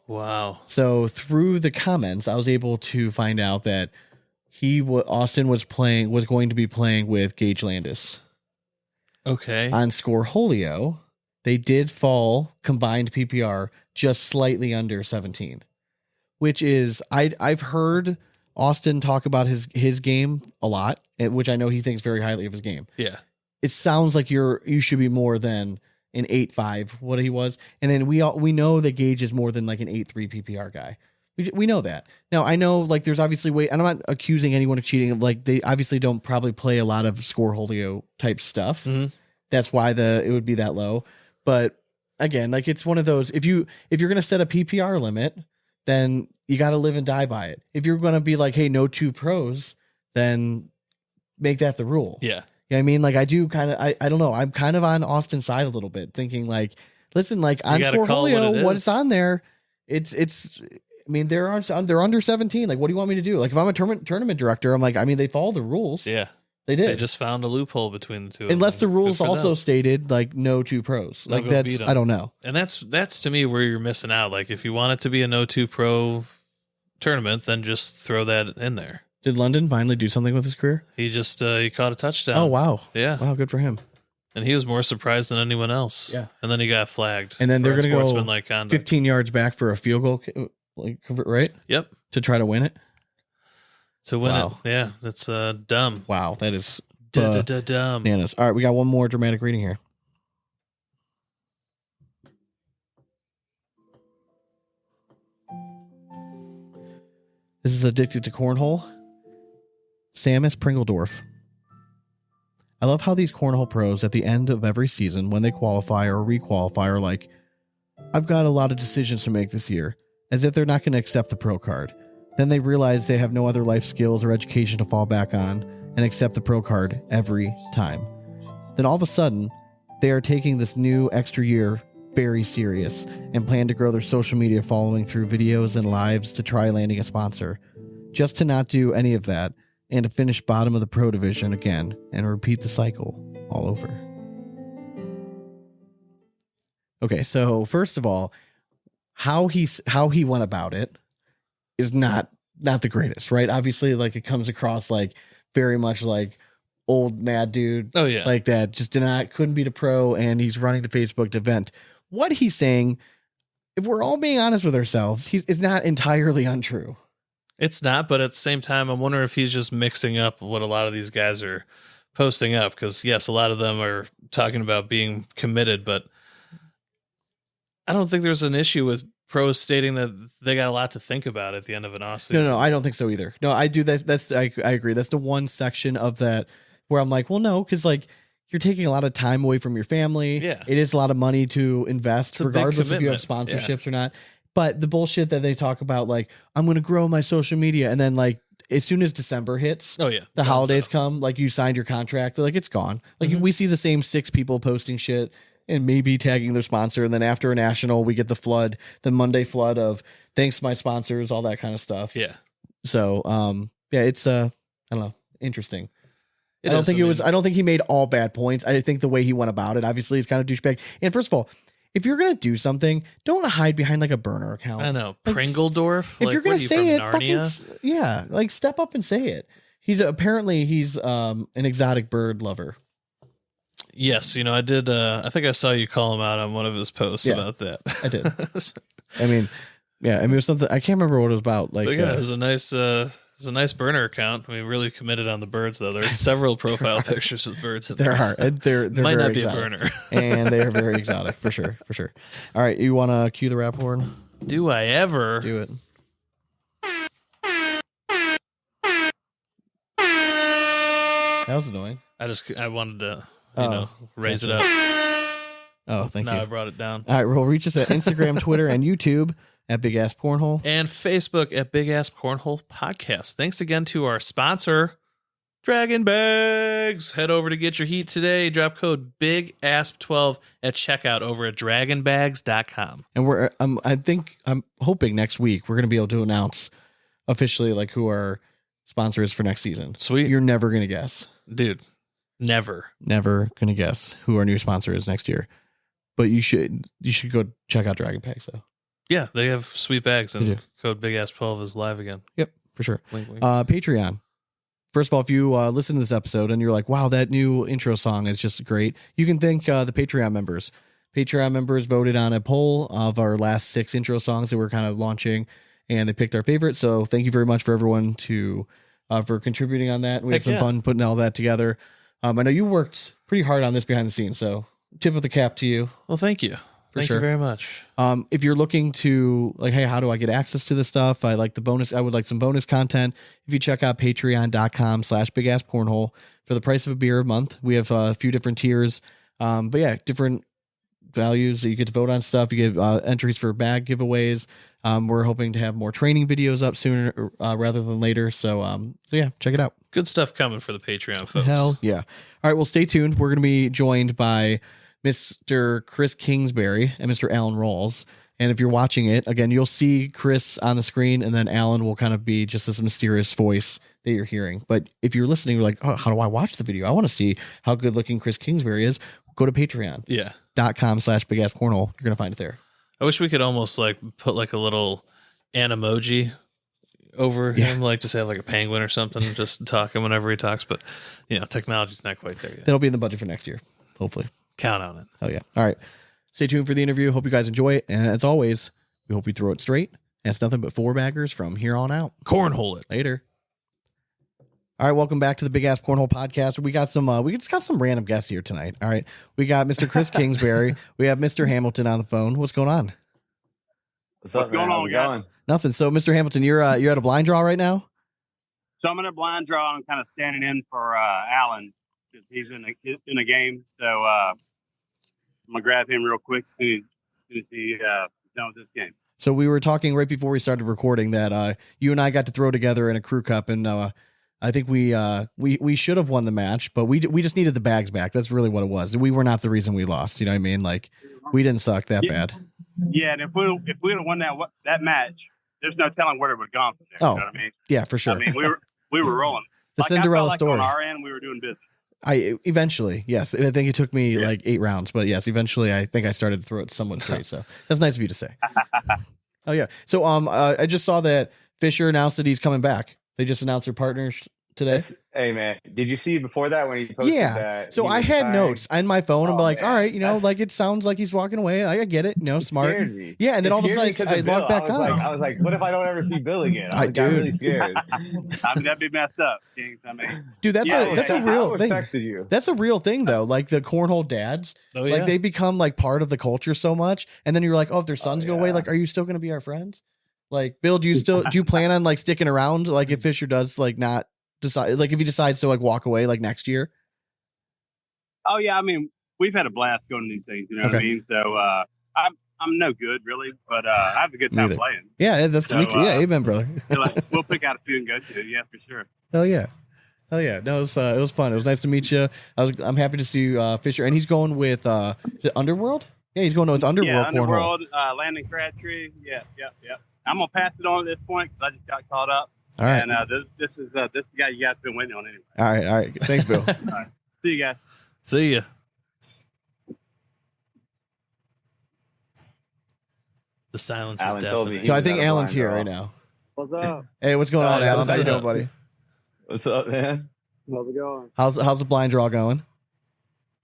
Wow. So through the comments, I was able to find out that Austin was going to be playing with Gage Landis. Okay. On Scoreholio, they did fall combined PPR just slightly under 17, which is I've heard Austin talk about his game a lot, which I know he thinks very highly of his game. Yeah. It sounds like you should be more than an 8.5, what he was, and then we know that Gage is more than like an 8.3 PPR guy. We know that. Now I know like there's obviously I'm not accusing anyone of cheating. Like they obviously don't probably play a lot of Scoreholio type stuff. Mm-hmm. That's why it would be that low. But again, like it's one of those, if you're going to set a PPR limit, then you got to live and die by it. If you're going to be like, hey, no 2 pros, then make that the rule. Yeah. You know what I mean? Like I do kind of, I don't know. I'm kind of on Austin's side a little bit, thinking like, listen, like on Scoreholio, what it's on there, it's, I mean, they're under 17. Like, what do you want me to do? Like if I'm a tournament director, I'm like, I mean, they follow the rules. Yeah. They did. They just found a loophole between the two. Unless the Good rules for also them. stated like no 2 pros. They'll Like go beat that's 'em. I don't know. And that's to me where you're missing out. Like if you want it to be a no 2 pro tournament, then just throw that in there. Did London finally do something with his career? He just he caught a touchdown. Oh wow. Yeah. Wow, good for him. And he was more surprised than anyone else. Yeah. And then he got flagged. And then they're for going to go unsportsmanlike conduct. 15 yards back for a field goal, like right? Yep. To try to win it. To win Wow. it. Yeah. That's dumb. Wow, that is Dumb. bananas. All right, we got one more dramatic reading here. This is Addicted to Cornhole. Samus Pringledorf. I love how these cornhole pros at the end of every season, when they qualify or requalify, are like, I've got a lot of decisions to make this year, as if they're not going to accept the pro card. Then they realize they have no other life skills or education to fall back on and accept the pro card every time. Then all of a sudden, they are taking this new extra year very serious and plan to grow their social media following through videos and lives to try landing a sponsor. Just to not do any of that and to finish bottom of the pro division again and repeat the cycle all over. Okay, so first of all, how he went about it is not the greatest, right? Obviously, like it comes across like very much like old mad dude. Oh yeah. Like that just couldn't beat a pro, and he's running to Facebook to vent. What he's saying, if we're all being honest with ourselves, it's not entirely untrue. It's not, but at the same time, I'm wondering if he's just mixing up what a lot of these guys are posting up. Because, yes, a lot of them are talking about being committed, but I don't think there's an issue with pros stating that they got a lot to think about at the end of an off season. No, I don't think so either. No, I do that. I agree. That's the one section of that where I'm like, well, no, because like you're taking a lot of time away from your family. Yeah. It is a lot of money to invest, It's a big regardless if you have commitment. sponsorships or not. But the bullshit that they talk about, like, I'm going to grow my social media. And then, like, as soon as December hits, Oh, yeah. the holidays come, like, you signed your contract, like, it's gone. Like, we see the same 6 people posting shit and maybe tagging their sponsor. And then after a national, we get the Monday flood of thanks my sponsors, all that kind of stuff. Yeah. So, yeah, it's, I don't know, interesting. It I don't is. think I it mean, was, I don't think he made all bad points. I think the way he went about it, obviously, is kind of douchebag. And first of all, if you're going to do something, don't hide behind like a burner account. I know. Like, Pringledorf? If you're going to say it, Narnia? yeah, like step up and say it. He's an exotic bird lover. Yes. You know, I did. I think I saw you call him out on one of his posts Yeah, about that. I did. I mean, yeah, I mean, it was something, I can't remember what it was about. Like, But yeah, it was a nice burner account. We really committed on the birds, though. There's several profile pictures with birds. In there there, are. so They're might very not be exotic. a burner. And they are very exotic, for sure. All right, you want to cue the rap horn? Do I ever? Do it. That was annoying. I wanted to, raise it up. Oh, thank Now you. I brought it down. All right, well, reach us at Instagram, Twitter, and YouTube at Big Ass Cornhole. And Facebook at Big Ass Cornhole Podcast. Thanks again to our sponsor, Draggin Bags. Head over to get your heat today. Drop code BIGASP12 at checkout over at dragonbags.com. And I'm hoping next week we're going to be able to announce officially like who our sponsor is for next season. Sweet. You're never going to guess. Dude, never. Never going to guess who our new sponsor is next year. But you should go check out Draggin Bags though. Yeah, they have sweet bags, They do. and code BIGASP12 is live again. Yep, for sure. Wink, wink. Patreon. First of all, if you listen to this episode and you're like, wow, that new intro song is just great, you can thank the Patreon members. Patreon members voted on a poll of our last 6 intro songs that we're kind of launching, and they picked our favorite. So thank you very much for everyone for contributing on that. We had Heck some yeah. fun putting all that together. I know you worked pretty hard on this behind the scenes, so tip of the cap to you. Well, thank you. Thank sure. you very much. If you're looking to like, hey, how do I get access to this stuff? I would like some bonus content. If you check out patreon.com/bigasscornhole for the price of a beer a month, we have a few different tiers. But yeah, different values. You get to vote on stuff. You get entries for bag giveaways. We're hoping to have more training videos up sooner rather than later. So yeah, check it out. Good stuff coming for the Patreon folks. Hell yeah. All right. Well, stay tuned. We're going to be joined by Mr. Chris Kingsbury and Mr. Alan Rawls. And if you're watching it, again, you'll see Chris on the screen, and then Alan will kind of be just this mysterious voice that you're hearing. But if you're listening, you're like, oh, how do I watch the video? I want to see how good looking Chris Kingsbury is. Go to patreon.com/bigasscornhole. You're going to find it there. I wish we could almost like put like a little emoji over him, like just have like a penguin or something, just talking whenever he talks. But technology's not quite there yet. That'll be in the budget for next year, hopefully. Count on it. Oh, yeah. All right. Stay tuned for the interview. Hope you guys enjoy it. And as always, we hope you throw it straight. And it's nothing but 4 baggers from here on out. Cornhole it. Later. All right, welcome back to the Big Ass Cornhole Podcast. We just got some random guests here tonight. All right, we got Mr. Chris Kingsbury. We have Mr. Hamilton on the phone. What's going on? What's up, man? How's it going? Nothing. So, Mr. Hamilton, you're at a blind draw right now. So I'm in a blind draw. I'm kind of standing in for Alan because he's in a game. So I'm gonna grab him real quick as soon as he done with this game. So we were talking right before we started recording that you and I got to throw together in a crew cup, and I think we should have won the match, but we just needed the bags back. That's really what it was. We were not the reason we lost. You know what I mean? Like, we didn't suck that bad. Yeah, and if we would have won that match, there's no telling where it would have gone from there. Oh, you know what I mean? Yeah, for sure. I mean, we were rolling. The Cinderella I felt like story. On our end, we were doing business. Eventually, yes. I think it took me like 8 rounds, but yes, eventually I think I started to throw it somewhat straight. So that's nice of you to say. Oh yeah. So I just saw that Fisher announced that he's coming back. They just announced their partnership today. Hey man, did you see before that when he posted that? So he I was had crying? notes on my phone. I'm Oh, like, man. all right, you know, That's- like it sounds like he's walking away. I get it, you know, It smart. scared me. Yeah, and then It all of a scared me sudden 'cause I of Bill. logged back on. I was like, what if I don't ever see Bill again? I I got really dude. scared. I mean, that'd be messed up, Kings. I mean, Dude, that's Yeah, a I real almost thing. texted you. That's a real thing though. Like the cornhole dads, Oh yeah. like they become like part of the culture so much, and then you're like, oh, if their sons go away, yeah. like, are you still going to be our friends? Like, Bill, do you plan on like sticking around? Like, if Fisher does like not decide, like if he decides to like walk away like next year. oh yeah, I mean, we've had a blast going to these things. You know what I Okay. mean? So I'm no good really, but I have a good time Neither. playing. Yeah, that's So, me too. Yeah, amen, brother. So, like, we'll pick out a few and go to. Yeah, for sure. Hell yeah. Hell yeah. No, it was fun. It was nice to meet you. I'm happy to see Fisher. And he's going with is it Underworld? Yeah, he's going with Underworld. Yeah, Cornhole. Underworld, Landon Crabtree. Yeah. I'm gonna pass it on at this point because I just got caught up. All right. And this is the guy you guys been waiting on anyway. All right. Thanks, Bill. See you guys. See ya. The silence Alan is told me deafening. So I was think at a Alan's blind here draw. right now. What's up? Hey, what's going on, yeah, Alan? what's How you up? doing, buddy? What's up, man? How's it going? How's the blind draw going?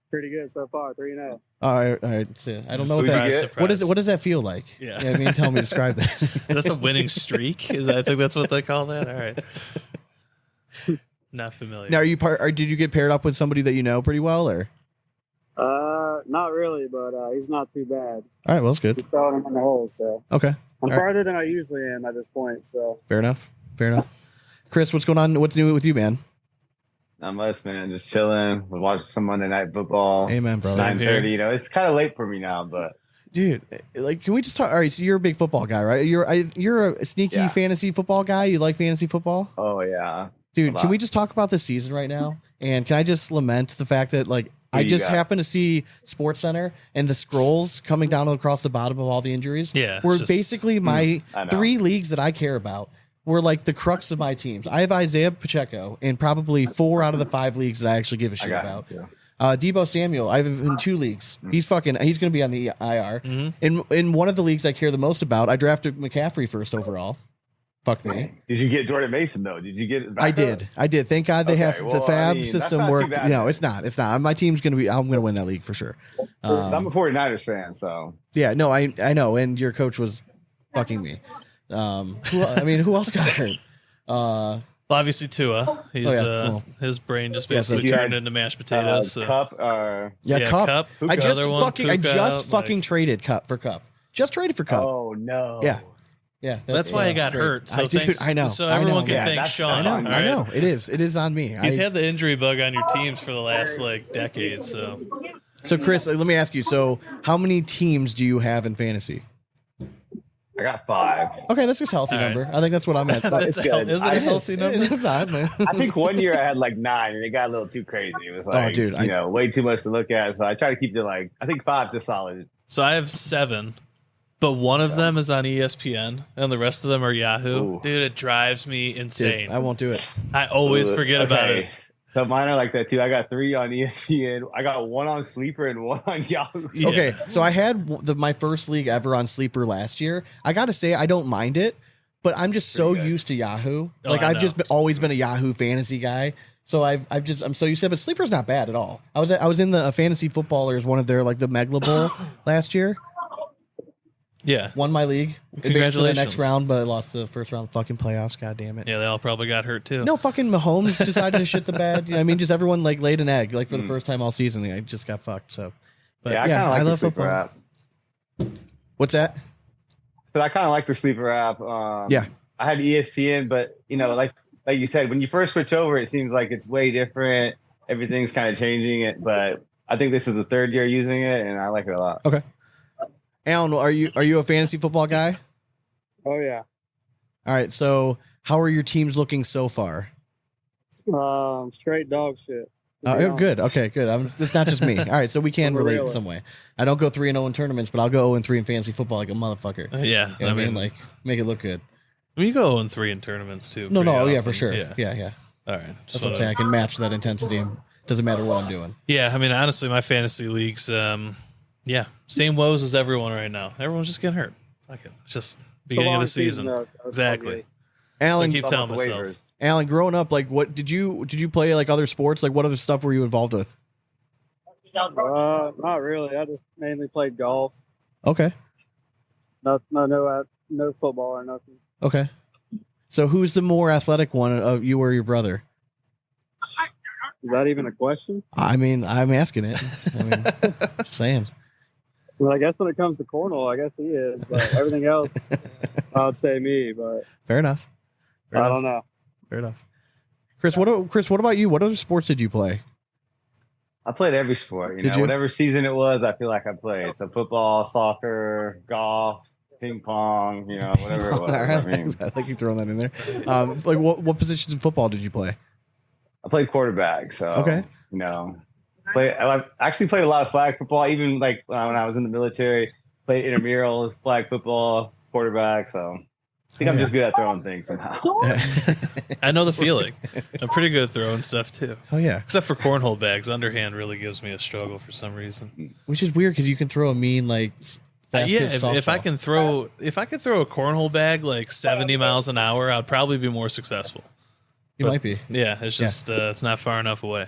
Pretty good so far. 3-0. All right. So I don't know what Sweet. that. Surprise, What is it? What does that feel like? Yeah. I mean, tell me, describe that. That's a winning streak. I think that's what they call that. All right. Not familiar. Now, are you part? Or did you get paired up with somebody that you know pretty well, or? Not really, but he's not too bad. All right, well, that's He's good. throwing him in the holes, so Okay, I'm All right. farther than I usually am at this point. So fair enough. Chris, what's going on? What's new with you, man? Not much, man. Just chilling. We're watching some Monday Night Football. Amen, brother. Same. 9:30. You know, it's kind of late for me now, but Dude, like, can we just talk? All right, so you're a big football guy, right? You're a sneaky Yeah. fantasy football guy. You like fantasy football, oh yeah. dude? A lot. Can we just talk about this season right now? And can I just lament the fact that like I you just got? happened to see Sports Center and the scrolls coming down across the bottom of all the injuries. Yeah, it's were just- basically my I know. 3 leagues that I care about were like the crux of my teams. I have Isaiah Pacheco in probably 4 out of the 5 leagues that I actually give a I shit got about. him too. Debo Samuel, I have him in 2 leagues. He's going to be on the IR. In one of the leagues I care the most about, I drafted McCaffrey first overall. Fuck me. Did you get Jordan Mason though? Did you get it back I up? did. Thank God they Okay, have the well, Fab I mean, that's system not too worked. bad. No, it's not. My team's going to be, I'm going to win that league for sure. 'Cause I'm a 49ers fan, so Yeah, no, I know. And your coach was fucking me. Who else got hurt? Well, obviously Tua. He's cool. his brain just Yeah, so basically you turned had, into mashed potatoes. So. Cup. Yeah, Cup. Puka, I just other one, fucking Puka out, fucking traded Cup for Cup. Just traded for Cup. Oh no. Yeah. Yeah, That's why he got great. hurt. So Dude, thanks, I know. So I everyone know. can Yeah, thank that's- Sean. I know, all I right? know. It is on me. He's had the injury bug on your teams for the last like decade. So So Chris, let me ask you. So how many teams do you have in fantasy? I got 5. Okay, that's just a healthy All right. number. I think that's what I'm at. that's it's good. is it a It healthy number? It's not, man. I think one year I had like 9, and it got a little too crazy. It was like, dude, you know, way too much to look at. So I try to keep it like, I think 5's a solid. So I have 7, but one of them is on ESPN, and the rest of them are Yahoo. Ooh. Dude, it drives me insane. Dude, I won't do it. I always forget about Okay. it. So mine are like that too. I got 3 on ESPN. I got 1 on Sleeper and 1 on Yahoo. Yeah. Okay, so I had my first league ever on Sleeper last year. I got to say, I don't mind it, but I'm just so Pretty good. used to Yahoo. Oh, Like I I've know. just always been a Yahoo fantasy guy. So I'm so used to it. But Sleeper's not bad at all. I was in the fantasy footballers, one of their like the Megla Bowl last year. Yeah. Won my league. Advanced to the Congratulations. next round, but I lost the first round fucking playoffs. God damn it. Yeah, they all probably got hurt too. No, fucking Mahomes decided to shit the bed. You know what I mean, just everyone like laid an egg like for the first time all season. I just got fucked. So, but Yeah, I kind of like the Sleeper app. What's that? But I kind of like the Sleeper app. Yeah. I had ESPN, but you know, like you said, when you first switch over, it seems like it's way different. Everything's kind of changing it, but I think this is the 3rd year using it, and I like it a lot. Okay. Alan, are you a fantasy football guy? oh yeah. All right. So, how are your teams looking so far? Straight dog shit. to be Good. honest. Okay. Good. It's not just me. All right. So we can I'm a relate in realist. some way. I don't go 3-0 in tournaments, but I'll go 0-3 in fantasy football like a motherfucker. You know Yeah. what I mean, like make it look good. you go 0-3 in tournaments too. No, pretty yeah, often. for sure. Yeah. Yeah. All right. That's Just what I'm wanna- saying. I can match that intensity. Doesn't matter what I'm doing. Yeah, I mean, honestly, my fantasy leagues, same woes as everyone right now. Everyone's just getting hurt. Fuck it. It's just It's a beginning of long the season. though, so it's all Exactly. good. Alan, So keep Talk telling about the myself. waivers. Alan, growing up, like, what did you play, like, other sports? Like, what other stuff were you involved with? Not really. I just mainly played golf. Okay. No football or nothing. Okay. So who's the more athletic one of you or your brother? Is that even a question? I mean, I'm asking it. I mean, just saying. Well, I guess when it comes to cornhole, I guess he is, but everything else, I would say me. But Fair enough. I don't know. Fair enough. Chris, what about you? What other sports did you play? I played every sport. Did you? Whatever season it was, I feel like I played. So football, soccer, golf, ping pong, whatever it was. All right. I mean, I think you throwing that in there. Like what positions in football did you play? I played quarterback. So, Okay. I actually played a lot of flag football, even like when I was in the military, played intramurals, flag football, quarterback. So I think I'm just good at throwing things somehow. I know the feeling. I'm pretty good at throwing stuff too. Oh yeah. Except for cornhole bags, underhand really gives me a struggle for some reason. Which is weird because you can throw a mean like fast Yeah, pitch if I softball. can throw a cornhole bag like 70 miles an hour, I'd probably be more successful. You might be. Yeah, it's just it's not far enough away.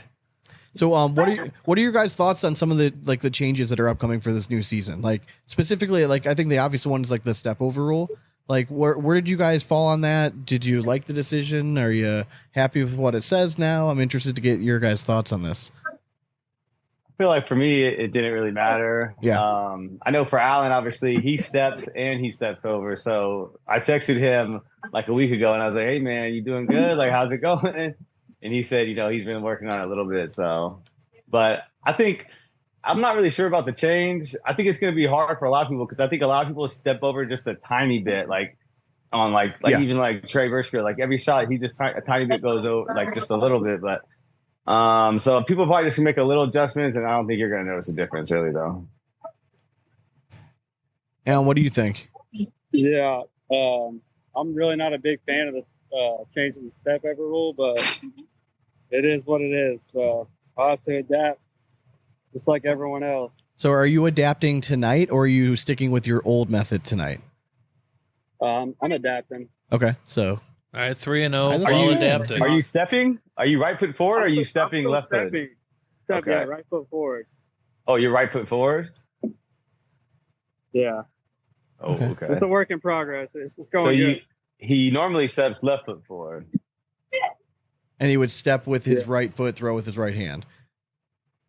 So what are your guys' thoughts on some of the changes that are upcoming for this new season? Like specifically, like I think the obvious one is like the step over rule. Like where did you guys fall on that? Did you like the decision? Are you happy with what it says now? I'm interested to get your guys' thoughts on this. I feel like for me, it didn't really matter. Yeah. I know for Alan, obviously, he stepped over. So I texted him like a week ago, and I was like, "Hey, man, you doing good? Like, how's it going?" And he said, he's been working on it a little bit. So, but I think I'm not really sure about the change. I think it's going to be hard for a lot of people because I think a lot of people step over just a tiny bit, like on even like Trey Birchfield, like every shot he just a tiny bit goes over, like just a little bit. But so people probably just make a little adjustments, and I don't think you're going to notice a difference really, though. Alan, what do you think? Yeah, I'm really not a big fan of the changing the step over rule, but it is what it is. So I'll have to adapt, just like everyone else. So are you adapting tonight, or are you sticking with your old method tonight? I'm adapting. Okay, so All right, 3-0 Are while you- adapting. Are you stepping? Are you right foot forward, or are you stepping left foot? Stepping, Okay. right foot forward. Oh, you're right foot forward. Yeah, Oh, Okay. okay. it's a work in progress. It's going So good. he normally steps left foot forward. and he would step with his Yeah. right foot, throw with his right hand.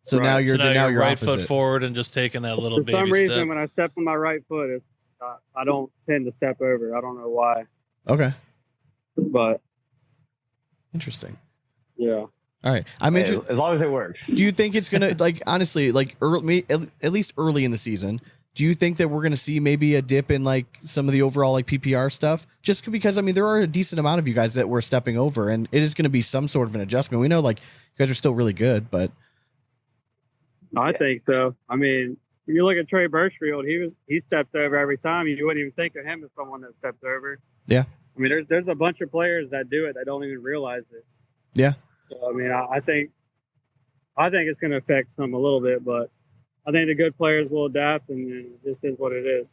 So Right. now you're So now you're right opposite. foot forward and just taking that little For some baby reason, step. when I step on my right foot, I don't tend to step over. I don't know why, Okay, but interesting. yeah. All right, I'm Hey, interested. as long as it works. Do you think it's gonna like honestly like early, at least early in the season? Do you think that we're gonna see maybe a dip in like some of the overall like PPR stuff? Just because I mean there are a decent amount of you guys that were stepping over, and it is going to be some sort of an adjustment. We know like you guys are still really good, but I think so. I mean, when you look at Trey Birchfield, he stepped over every time. You wouldn't even think of him as someone that stepped over. Yeah. I mean, there's a bunch of players that do it that don't even realize it. Yeah. So, I mean, I think it's going to affect some a little bit, but I think the good players will adapt, and this is what it is.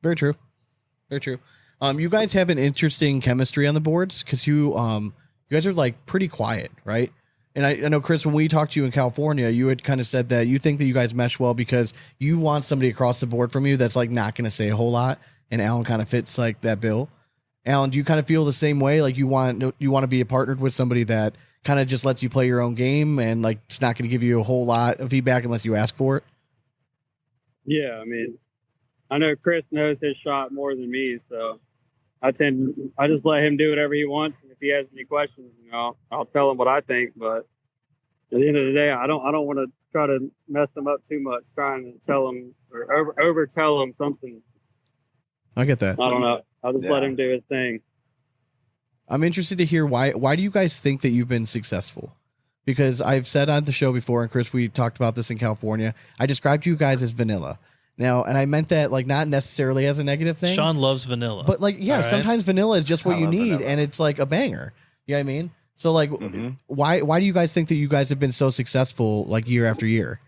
very true, very true. You guys have an interesting chemistry on the boards because you guys are like pretty quiet, right? And I know, Chris, when we talked to you in California, you had kind of said that you think that you guys mesh well because you want somebody across the board from you that's like not going to say a whole lot. And Alan kind of fits like that bill. Alan, do you kind of feel the same way? Like you want to be partnered with somebody that kind of just lets you play your own game and like it's not going to give you a whole lot of feedback unless you ask for it? Yeah, I mean, I know Chris knows his shot more than me, so I just let him do whatever he wants. And if he has any questions, I'll tell him what I think. But at the end of the day, I don't want to try to mess him up too much, trying to tell him or over tell him something. I get that. I don't know. I'll just let him do his thing. I'm interested to hear why do you guys think that you've been successful? Because I've said on the show before, and Chris, we talked about this in California, I described you guys as vanilla. Now, and I meant that like not necessarily as a negative thing. Sean loves vanilla. But like, yeah, All right? sometimes vanilla is just what I you love need, vanilla. and it's like a banger. You know what I mean? So like, why do you guys think that you guys have been so successful like year after year?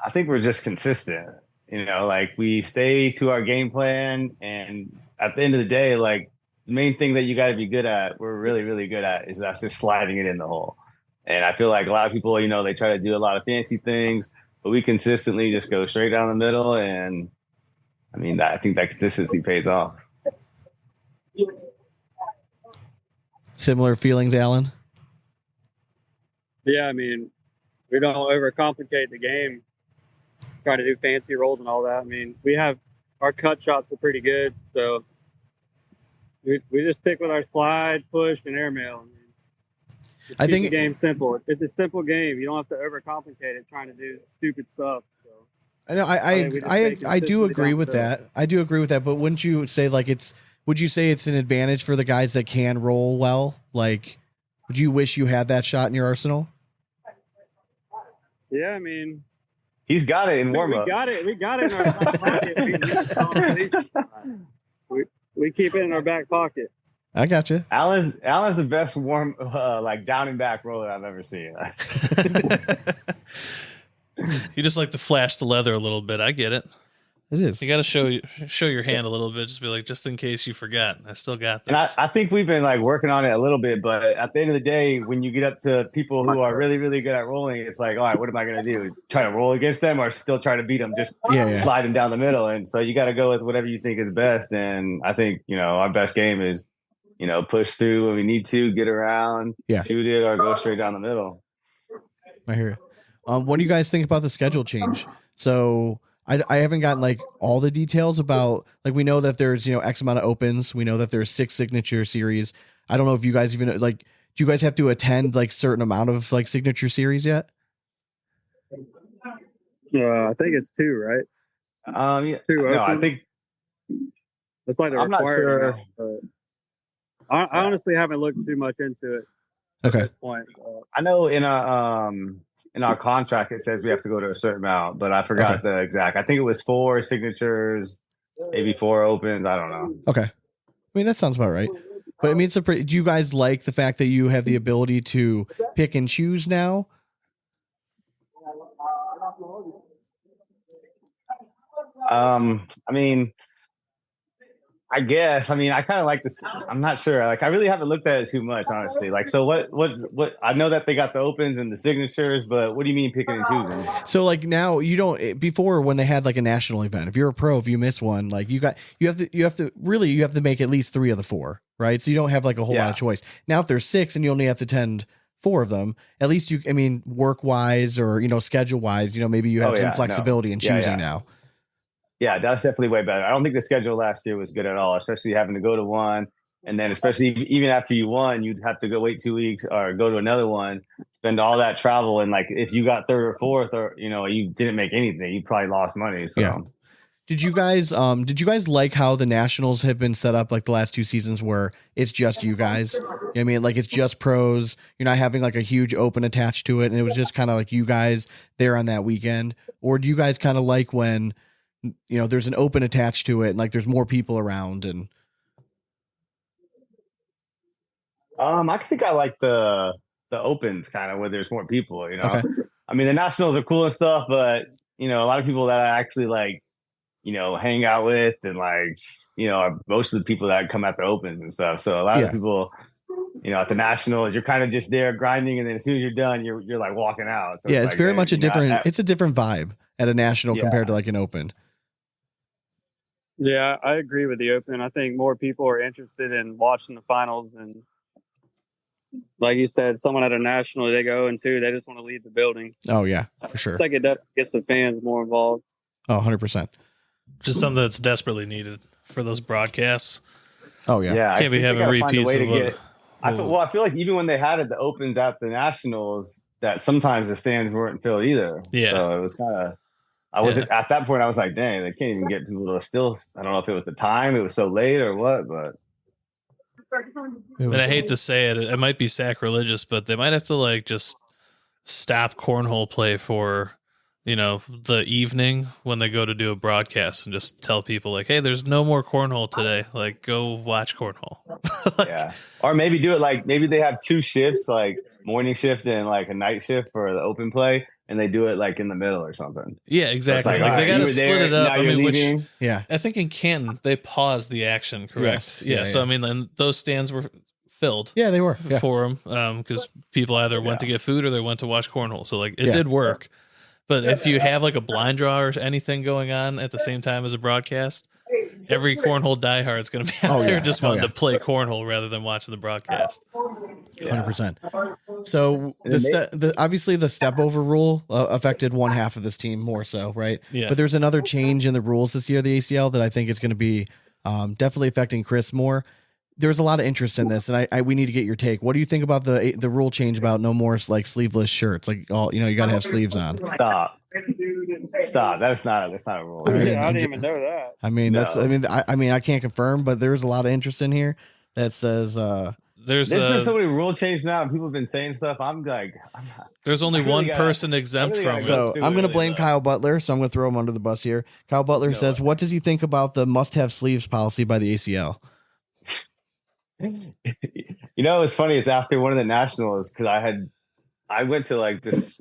I think we're just consistent. Like we stay to our game plan, and at the end of the day, like main thing that you got to be good at, we're really, really good at, is that's just sliding it in the hole. And I feel like a lot of people, they try to do a lot of fancy things, but we consistently just go straight down the middle. And I mean, I think that consistency pays off. Similar feelings, Alan? Yeah, I mean, we don't overcomplicate the game, try to do fancy rolls and all that. I mean, our cut shots are pretty good, so we just stick with our slide, push, and airmail. I think the game's simple. It's a simple game. You don't have to overcomplicate it trying to do stupid stuff. So I know I do agree with that. I do agree with that, but wouldn't you say would you say it's an advantage for the guys that can roll well? Like, would you wish you had that shot in your arsenal? Yeah, I mean, he's got it in warm-ups. We got it in our back pocket. We keep it in our back pocket. I got you. Alan's the best down and back roller I've ever seen. You just like to flash the leather a little bit. I get it. It is. You got to show your hand a little bit. Just be like, just in case you forgot. I still got this. And I think we've been working on it a little bit, but at the end of the day, when you get up to people who are really, really good at rolling, it's like, all right, what am I going to do? Try to roll against them or still try to beat them? Just sliding down the middle. And so you got to go with whatever you think is best. And I think, our best game is, push through when we need to, get around, shoot it, or go straight down the middle. I hear you. What do you guys think about the schedule change? So I haven't gotten all the details about, we know that there's, X amount of opens. We know that there's 6 signature series. I don't know if you guys even do you guys have to attend certain amount of signature series yet? I think it's 2, right? Yeah. 2 no, I opens. think it's the I'm not sure. now, but I honestly haven't looked too much into it at this point. I know in our contract it says we have to go to a certain amount, but I forgot the exact. I think it was 4 signatures, maybe 4 opens. I don't know. Okay. I mean, that sounds about right. But I mean, do you guys like the fact that you have the ability to pick and choose now? I mean, I guess. I mean, I kind of like this. I'm not sure. I really haven't looked at it too much, honestly. So what? I know that they got the opens and the signatures, but what do you mean picking and choosing? So now you don't. Before, when they had a national event, if you're a pro, if you miss one, you have to make at least 3 of the 4, right? So you don't have a whole lot of choice. Now, if there's 6 and you only have to attend 4 of them, at least work wise or schedule wise, maybe you have some flexibility in choosing now. Yeah, that's definitely way better. I don't think the schedule last year was good at all, especially having to go to one. And then especially even after you won, you'd have to go wait 2 weeks or go to another one, spend all that travel. And if you got 3rd or 4th or, you didn't make anything, you probably lost money. So yeah. Did you guys like how the nationals have been set up the last 2 seasons where it's just you guys? I mean, it's just pros. You're not having a huge open attached to it. And it was just kind of you guys there on that weekend. Or do you guys kind of like when there's an open attached to it and there's more people around? And I think I like the opens kind of where there's more people, Okay. I mean, the nationals are cool and stuff, but a lot of people that I actually hang out with and are most of the people that come at the opens and stuff. So a lot of people, at the nationals, you're kind of just there grinding, and then as soon as you're done, you're walking out. So it's very much a different vibe at a national compared to an open. Yeah, I agree with the open. I think more people are interested in watching the finals, and like you said, someone at a national, they go and 2, they just want to leave the building. Oh yeah, for sure. I think it gets the fans more involved. Oh, 100%. Just something that's desperately needed for those broadcasts. Oh yeah. Yeah. Can't be having repeats of what. I feel like even when they had the opens at the nationals, that sometimes the stands weren't filled either. Yeah. So it was kind of. At that point, I was like, dang, they can't even get people to still. I don't know if it was the time, it was so late or what, but. And I hate to say it, it might be sacrilegious, but they might have to just stop cornhole play for the evening when they go to do a broadcast and just tell people like, hey, there's no more cornhole today. Like, go watch cornhole. Yeah. Or maybe do it like, maybe they have 2 shifts, like morning shift and like a night shift for the open play. And they do it like in the middle or something. Yeah, exactly. So like they got to you were split there, it up. now I you're mean, leaving. Yeah. I think in Canton, they paused the action, correct? Yes. Yeah. Yeah, So, yeah. I mean, then those stands were filled. Yeah, they were. Yeah. For them because people either went to get food or they went to watch cornhole. So like it Yeah. did work. But if you have like a blind draw or anything going on at the same time as a broadcast, every cornhole diehard is going to be out there just wanting to play cornhole rather than watching the broadcast. 100%. So obviously the step over rule affected one half of this team more so, right? Yeah. But there's another change in the rules this year, the ACL, that I think is going to be definitely affecting Chris more. There's a lot of interest in this, and we need to get your take. What do you think about the rule change about no more like sleeveless shirts? Like all you got to have sleeves on. Stop. That's not a rule. I mean, I didn't even know that. I mean, No. that's. I mean, I can't confirm, but there's a lot of interest in here that says. There's been so many rule changes now, and people have been saying stuff. I'm like, there's only really one gotta- person exempt really from gotta it. So do I'm going to it, blame though. Kyle Butler. So I'm going to throw him under the bus here. Kyle Butler says, "What does he think about the must-have sleeves policy by the ACL?" It's funny. It's after one of the nationals because I went to like this.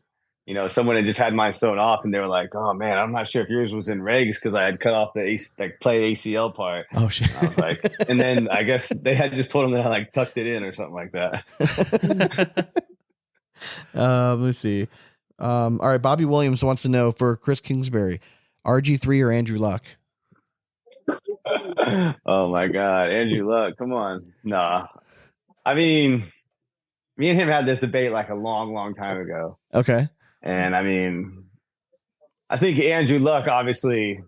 Someone had just had mine sewn off, and they were like, "Oh man, I'm not sure if yours was in regs because I had cut off the play ACL part." Oh shit! I was like, and then I guess they had just told him that I like tucked it in or something like that. Let me see. All right, Bobby Williams wants to know for Chris Kingsbury, RG3 or Andrew Luck? Oh my God, Andrew Luck, come on, nah. I mean, me and him had this debate like a long time ago. Okay. And I mean, I think Andrew Luck, obviously,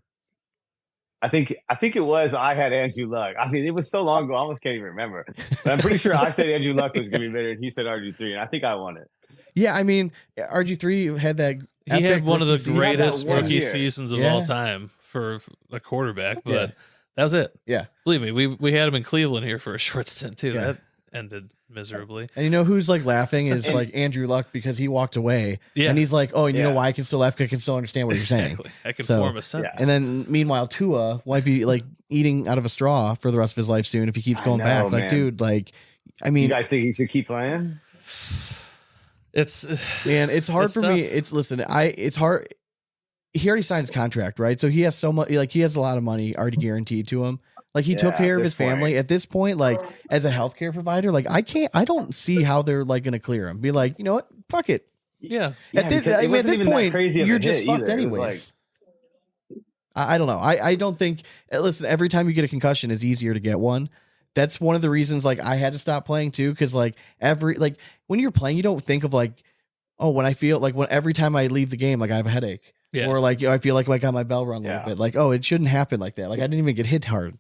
I think it was I had Andrew Luck. I mean, it was so long ago, I almost can't even remember. But I'm pretty sure I said Andrew Luck was going to be better, and he said RG3, and I think I won it. Yeah, I mean, RG3 had that. He had one of the season. greatest He had that 1 rookie year. seasons of Yeah. all time for a quarterback, but Yeah. that was it. Yeah. Believe me, we had him in Cleveland here for a short stint too. Yeah. That ended miserably. And you know who's like laughing is like Andrew Luck because he walked away. Yeah. And he's like, oh, and you know Yeah. why I can still laugh? 'Cause I can still understand what you're saying. Exactly. I can So, form a sentence. And then meanwhile, Tua might be like eating out of a straw for the rest of his life soon if he keeps I going know, back. Like, man. dude, like, I You mean, guys think he should keep playing? It's man, it's hard It's for me. tough. It's hard. He already signed his contract, right? So he has so much, like he has a lot of money already guaranteed to him. Like he took Yeah, care at of this his family. point. At this point, like as a healthcare provider, like I don't see how they're like going to clear him. Be like, you know what? Fuck it. yeah. Yeah, At this, because it I mean, at wasn't this even that point, crazy of a you're just hit fucked either. It was anyways. I don't know. I don't think. Listen, every time you get a concussion, it's easier to get one. That's one of the reasons. Like I had to stop playing too, because like when you're playing, you don't think of like, oh, when I feel like every time I leave the game, like I have a headache, Yeah. or like I feel like I got my bell rung a little Yeah. bit. Like, oh, it shouldn't happen like that. Like I didn't even get hit hard,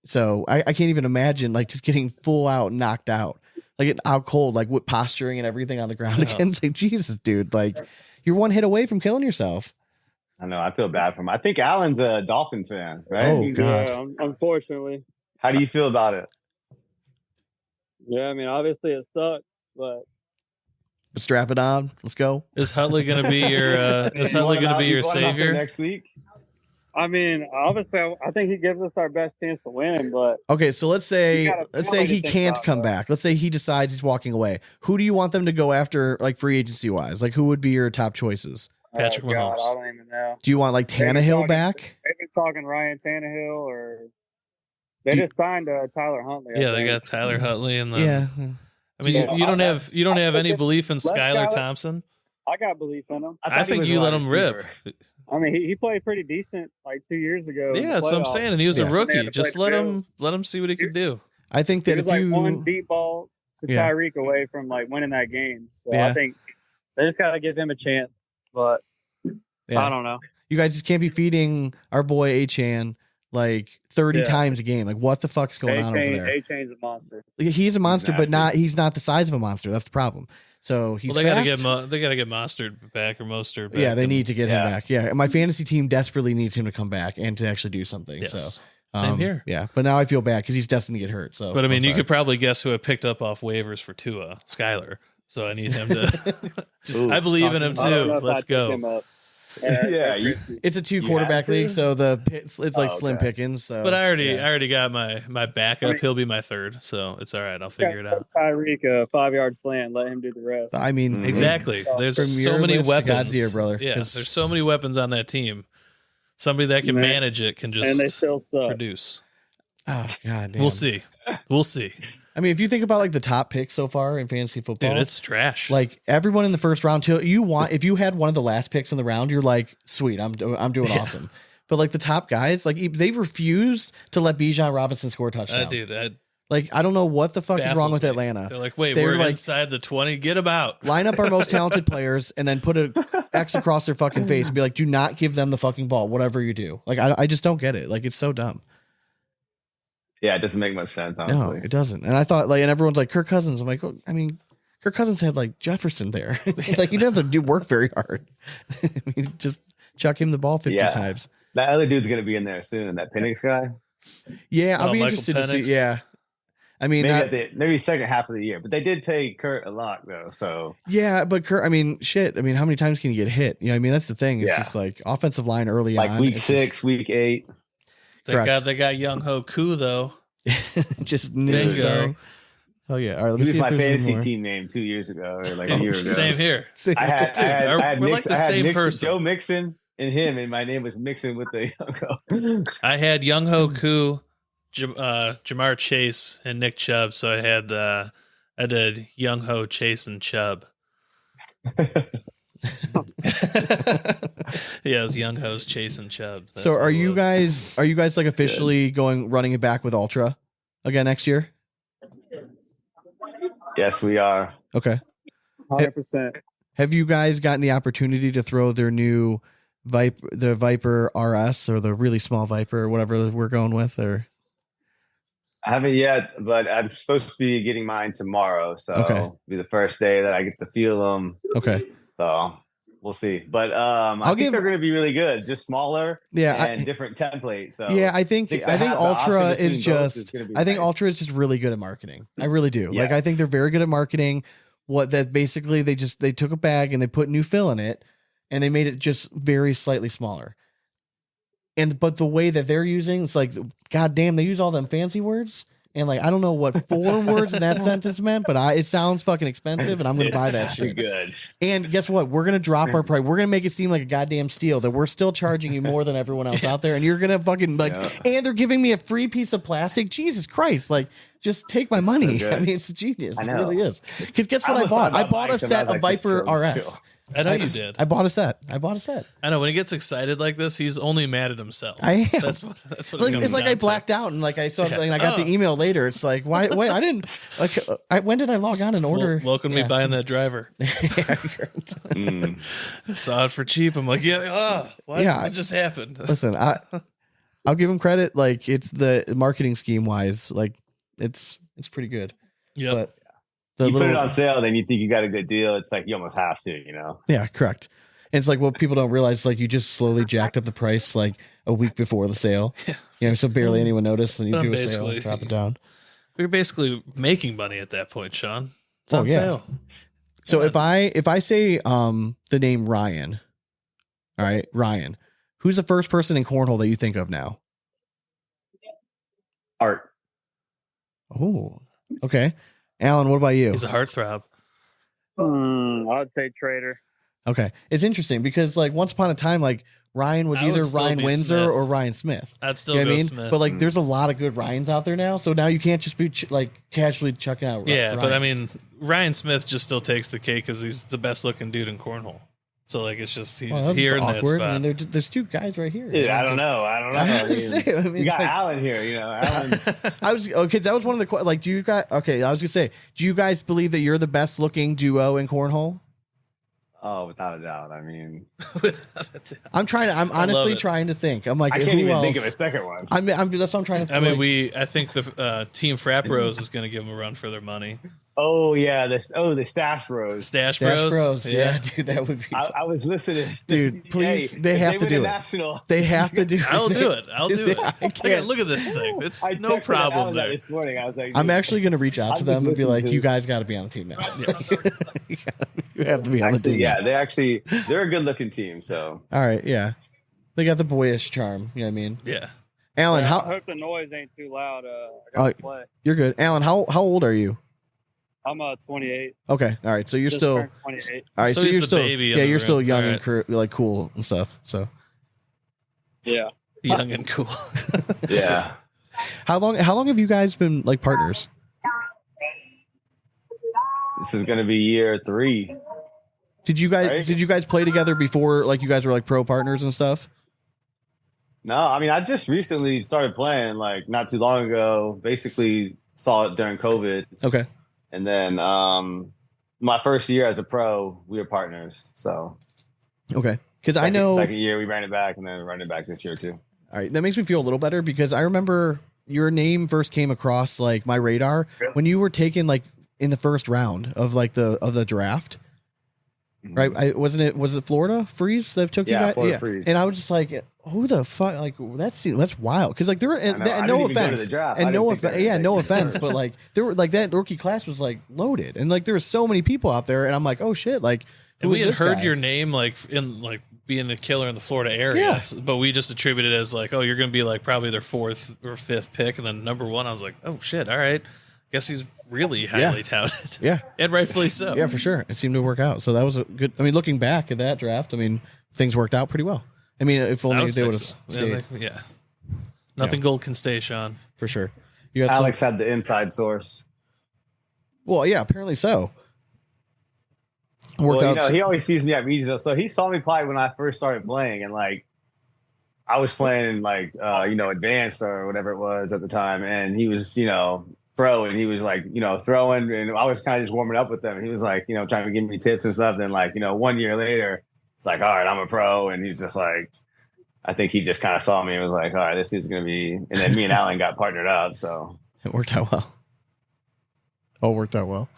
so I can't even imagine like just getting full out knocked out, like out cold, like with posturing and everything on the ground Yeah. again. It's like Jesus, dude, like you're one hit away from killing yourself. I know. I feel bad for him. I think Alan's a Dolphins fan, right? Oh, God. Yeah, unfortunately. How do you feel about it? Yeah, I mean, obviously it sucks, but But strap it on. Let's go. Is Hutley going to be your savior? Next week? I mean, obviously, I think he gives us our best chance to win. But Okay, so let's say You gotta- let's you say gotta he think can't about come that. back. Let's say he decides he's walking away. Who do you want them to go after, like free agency wise? Like who would be your top choices? Patrick oh, God, Mahomes. I don't even know. Do you want like Maybe Tannehill talking- back? They've been talking Ryan Tannehill, or they Do- just signed Tyler Huntley. I Yeah, they think. got Tyler Huntley and then Yeah. I mean, Yeah. you don't have any belief in Let Skylar Skylar- Thompson. I got belief in him. I thought he think was you a let wide him rip. receiver. I mean, he played pretty decent like 2 years ago. in Yeah, the that's what I'm playoffs. saying. And he was Yeah. a They rookie. had to Just play the let him see what he could do. I think He that was if like you one deep ball to Yeah. Tyreek away from like winning that game. So Yeah. I think they just gotta give him a chance. But Yeah. I don't know. you guys just can't be feeding our boy A-Chan like 30 Yeah. times a game. Like what the fuck's going on over there? A-Chain's a monster. He's a monster, but nasty. he's not the size of a monster. That's the problem. So he's Well, they fast. got to get Mostert back or Mostert back. Yeah, they and- need to get him Yeah. back. Yeah, my fantasy team desperately needs him to come back and to actually do something. Yes. So Same here. Yeah, but now I feel bad because he's destined to get hurt. So, But I mean, I'm you sorry. could probably guess who I picked up off waivers for Tua, Skyler. So I need him to. Ooh, I believe in him I don't know too. if Let's I'd pick him go. up. Yeah, It's a 2 You quarterback have to? league, so it's like slim okay. pickings. So, But I yeah. already got my backup. He'll be my third, so it's all right. I'll figure it out. Tyreek a 5-yard slant. Let him do the rest. I mean, Mhm. Exactly. There's From so your many lips to weapons. God's ear, brother, Yeah, 'cause- there's so many weapons on that team. Somebody that can Man. manage it can And they just still suck. produce. Oh god, damn. We'll see. We'll see. I mean, if you think about like the top picks so far in fantasy football, Dude, it's trash. like everyone in the first round. Till if you had one of the last picks in the round, you're like, sweet, I'm doing awesome. But like the top guys, like they refused to let Bijan Robinson score a touchdown. Dude, Like I don't know what the fuck is wrong with baffles me. Atlanta. They're like, wait, They're we're like- inside the 20. Get them out. Line up our most talented players and then put a X across their fucking face and be like, do not give them the fucking ball, whatever you do. Like I just don't get it. Like it's so dumb. Yeah, it doesn't make much sense, honestly. No, it doesn't. And I thought like, and everyone's like Kirk Cousins. I'm like, well, I mean, Kirk Cousins had like Jefferson there. Like he didn't have to do work very hard. I mean, just chuck him the ball 50 Yeah. times. That other dude's gonna be in there soon. That Penix guy. Yeah, I'll Oh, be Michael interested to Penix. see. Yeah. I mean, Maybe second half of the year, but they did pay Kurt a lot though. So yeah, but Kirk, I mean, shit. I mean, how many times can you get hit? You know, what I mean, that's the thing. It's Yeah. just like offensive line early like on. week it's 6, week 8. Thank Correct. God they got Young Ho Koo, though. just Bingo. ninja starring. Oh yeah. All right. Let He me was see my if there's any fantasy more. team name 2 years ago, or like a year ago. Same here. I had, Dude, I had we're like Mix- the I had same Mixon, person. Joe Mixon and him, and my name was Mixon with the Young I had Young Ho Koo, Jamar Chase, and Nick Chubb. So I did Young Ho, Chase, and Chubb. Yeah, it was Young Ho's Chase and Chubb. That's So what are it you was. guys like officially running it back with Ultra again next year? Yes, we are. Okay. 100%. Have you guys gotten the opportunity to throw their new the Viper RS or the really small Viper or whatever we're going with? Or I haven't yet, but I'm supposed to be getting mine tomorrow. So Okay. it'll be the first day that I get to feel them. okay, So we'll see. But I think give- they're going to be really good, just smaller yeah, and different templates. So I think to I think have the option Ultra between is both just gonna be I think nice. Ultra is just really good at marketing. I really do. Like I Yes. think they're very good at marketing. What that basically they took a bag and they put new fill in it and they made it just very slightly smaller. But the way that they're using, it's like, God damn, they use all them fancy words. And like, I don't know what 4 words in that sentence meant, but it sounds fucking expensive and I'm going to buy that It's shit. good. And guess what? We're going to drop our price. We're going to make it seem like a goddamn steal that we're still charging you more than everyone else out there. And you're going to fucking like, and they're giving me a free piece of plastic. Jesus Christ. Like, just take my money. So good. I mean, it's genius. I It know. really is. Because guess I what I almost bought? thought I about bought a bikes and set I was of like, this Viper is so RS. chill. I know you did. I bought a set. I know when he gets excited like this, he's only mad at himself. I am. That's what. It Like, comes it's like down I to. blacked out and like I saw and I got Oh. the email later. It's like, why? Wait, I didn't. Like, when did I log on and order? Welcome to Yeah. me buying that driver. Mm. I saw it for cheap. I'm like, what? Yeah. What just happened? Listen, I'll give him credit. Like it's the marketing scheme wise, like it's pretty good. Yep. But the You little, put it on sale, then you think you got a good deal. It's like you almost have to, you know. yeah, correct. And it's like what people don't realize, like you just slowly jacked up the price like a week before the sale. You know, so barely anyone noticed, and you But do I'm a sale, basically- and drop it down. We were basically making money at that point, Sean. It's Oh, on yeah. sale. So if I say the name Ryan, all right, Ryan, who's the first person in cornhole that you think of now? Art. Oh, okay. Alan, what about you? He's a heartthrob. I'd say Trader. Okay, it's interesting because like once upon a time, like Ryan was I would either still Ryan be Windsor Smith. or Ryan Smith. I'd still You know go what I mean? Smith. But like, there's a lot of good Ryans out there now, so now you can't just be like casually chucking out. yeah, Ryan. but I mean, Ryan Smith just still takes the cake because he's the best looking dude in cornhole. So like, it's just he's well, that's here just in that awkward. spot. I mean, there's 2 guys right here. Dude, I don't know. I I'm mean, just saying, I mean, you got it's like- Alan here, you know. Alan. I was okay. That was one of the like. Do you guys? Okay, I was gonna say, do you guys believe that you're the best looking duo in cornhole? Oh, without a doubt. I mean, I'm trying to. I'm I love honestly it. trying to think. I'm like, I who can't even else? think of a second one. I'm that's what I'm trying to. I mean, like, I think the Team Frap Bros is going to give them a run for their money. Oh yeah, the Stash Bros. Stash Stash Bros. Bros. Yeah, dude, that would be. I was listening, Dude, please, Hey, they if have to win do a it. national. They have to do. I'll do it. I'll do it. I I can't. got look at this thing. It's I no texted problem Alan that there. this morning. I was like, I'm dude, actually going to reach out to I'm them just and be listening like, to "You this. guys got to be on the team now." Yes. You have to be on the team. Yeah, they're a good looking team. So All right, yeah. They got the boyish charm. You know what I mean? Yeah. Alan, I how hope the noise ain't too loud. I gotta play. you're good. Alan, how old are you? I'm 28. Okay, all right. So you're Just still turned 28. all right. So So he's you're the still baby of yeah, the you're still room. young All and like cool and stuff. So Yeah. Young and cool. yeah. how long have you guys been like partners? This is gonna be year 3. Did you guys play together before like you guys were like pro partners and stuff? No, I mean I just recently started playing like not too long ago. Basically saw it during COVID. Okay. And then my first year as a pro, we were partners. So Okay. Because I know second year we ran it back and then ran it back this year too. all right, that makes me feel a little better because I remember your name first came across like my radar when you were taken like in the first round of like the draft. Right? Was it Florida Freeze that took you guys? Florida Freeze. And I was just like, who the fuck? Like that's wild. Because like there were and no offense, and no offense, but like there were like that rookie class was like loaded, and like there were so many people out there, and I'm like, oh shit, like. And who we is had this heard guy? your name like in like being a killer in the Florida area, Yeah. but we just attributed it as like, oh, you're going to be like probably their 4th or 5th pick, and then number 1. I was like, oh shit, all right, guess he's really highly touted. Yeah, and rightfully so. yeah, for sure. It seemed to work out. So that was a good. I mean, looking back at that draft, I mean, things worked out pretty well. I mean, if I only would they say would have so. stayed Yeah, nothing gold can stay, Sean. for sure. You got Alex had the inside source. well, yeah, apparently so. Worked Well, out. he always sees me at meetings, so he saw me play when I first started playing, and like I was playing like advanced or whatever it was at the time, and he was pro, and he was like throwing, and I was kind of just warming up with him. And he was like trying to give me tips and stuff. Then like 1 year later, it's like, all right, I'm a pro, and he's just like, I think he just kind of saw me and was like, all right, this dude's gonna be. And then me and Alan got partnered up, so It worked out well. All worked out well.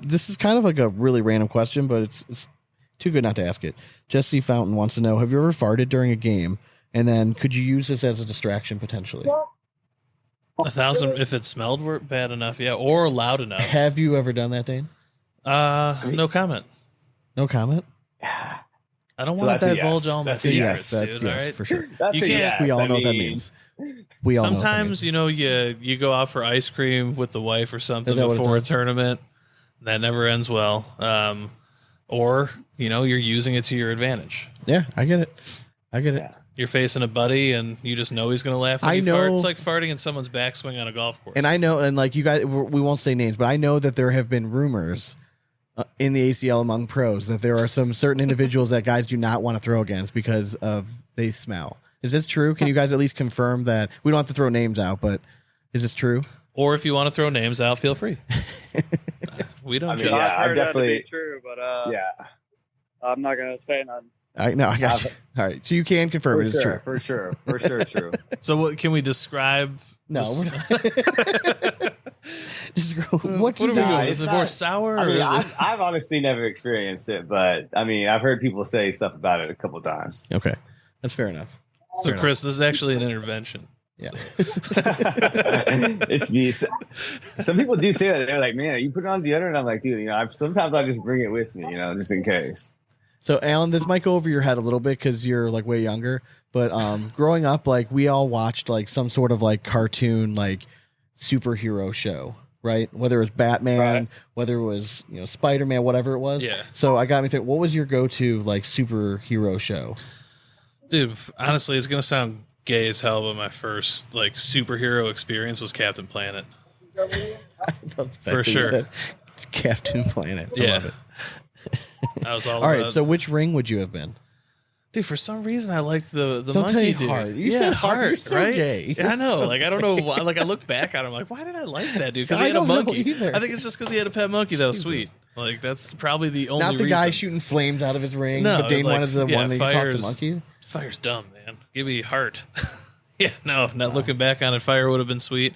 This is kind of like a really random question, but it's too good not to ask it. Jesse Fountain wants to know: have you ever farted during a game? And then could you use this as a distraction potentially? 1,000 if it smelled bad enough, yeah, or loud enough. Have you ever done that, Dane? No comment. No comment. I don't So want to that's a divulge yes. all my That's a secrets, That's dude. yes, all right? for sure. that's You a can't- yes. We all I know what that mean, means. We all know what that Sometimes means. you go out for ice cream with the wife or something Is that what it before a does? tournament. That never ends well. Or you're using it to your advantage. Yeah, I get it. I get it. Yeah. You're facing a buddy and you just know he's going to laugh. When I you know- fart. It's like farting in someone's backswing on a golf course. And I know, and like you guys, we won't say names, but I know that there have been rumors in the ACL among pros that there are some certain individuals that guys do not want to throw against because of they smell. Is this true? Can you guys at least confirm that? We don't have to throw names out, but is this true? Or if you want to throw names out, feel free. We don't I mean, judge. yeah, I've heard that to definitely- be true, but yeah, I'm not gonna say nothing. I know. I got you. All right. So you can confirm for it is sure, true. for sure, true. So what can we describe? No. this- We're not. Just what what you are we think? doing? it's Is it more not- sour? I or mean, is it- I've honestly never experienced it, but I mean, I've heard people say stuff about it a couple of times. Okay. That's fair enough. So Chris, this is actually an intervention. Yeah. It's me. Some people do say that. They're like, "Man, you put it on deodorant." I'm like, "Dude, sometimes I just bring it with me, just in case." So Alan, this might go over your head a little bit because you're like way younger. But growing up, like we all watched like some sort of like cartoon like superhero show, right? Whether it was Batman, Right. whether it was Spider-Man, whatever it was. Yeah. So I got me thinking, what was your go-to like superhero show? Dude, honestly, it's gonna sound gay as hell, but my first like superhero experience was Captain Planet. For sure. Captain Planet. I Yeah. love it. I was all All right. about- So which ring would you have been? dude, for some reason I liked the Don't monkey say dude. heart. You yeah, said heart. You're so right? gay. Yeah, I know. You're Like I don't know why. Like I look back at him, like why did I like that dude? Because I he had a don't know monkey. either. I think it's just because he had a pet monkey that was Jesus. sweet. Like that's probably the only Not the reason. guy shooting flames out of his ring, No, but Dane like, wanted the yeah, one that you talked to fires- monkey. Fire's dumb, man. Give me heart. Yeah, no, not looking back on it. Fire would have been sweet.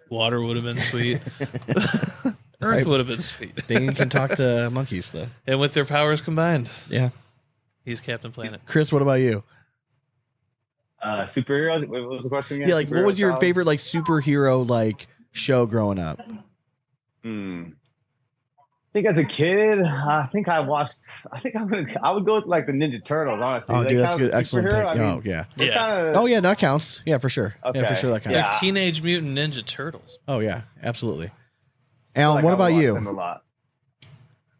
Water would have been sweet. Earth would have been sweet. Dane can talk to monkeys though. And with their powers combined, Yeah. he's Captain Planet. Chris, what about you? Superheroes. What was the question again? Yeah, like what was your favorite like superhero like show growing up? think as a kid, I think I watched. I would go with like the Ninja Turtles. Honestly, Oh, They dude, that's count good. as Excellent pick. superhero? I mean, Oh, yeah. they Yeah. kinda- Oh, yeah, that counts. Yeah, for sure. Yeah, for Okay. sure that counts. Yeah. Teenage Mutant Ninja Turtles. Oh, yeah, absolutely. I feel Alan, like what I about watched you? them a lot.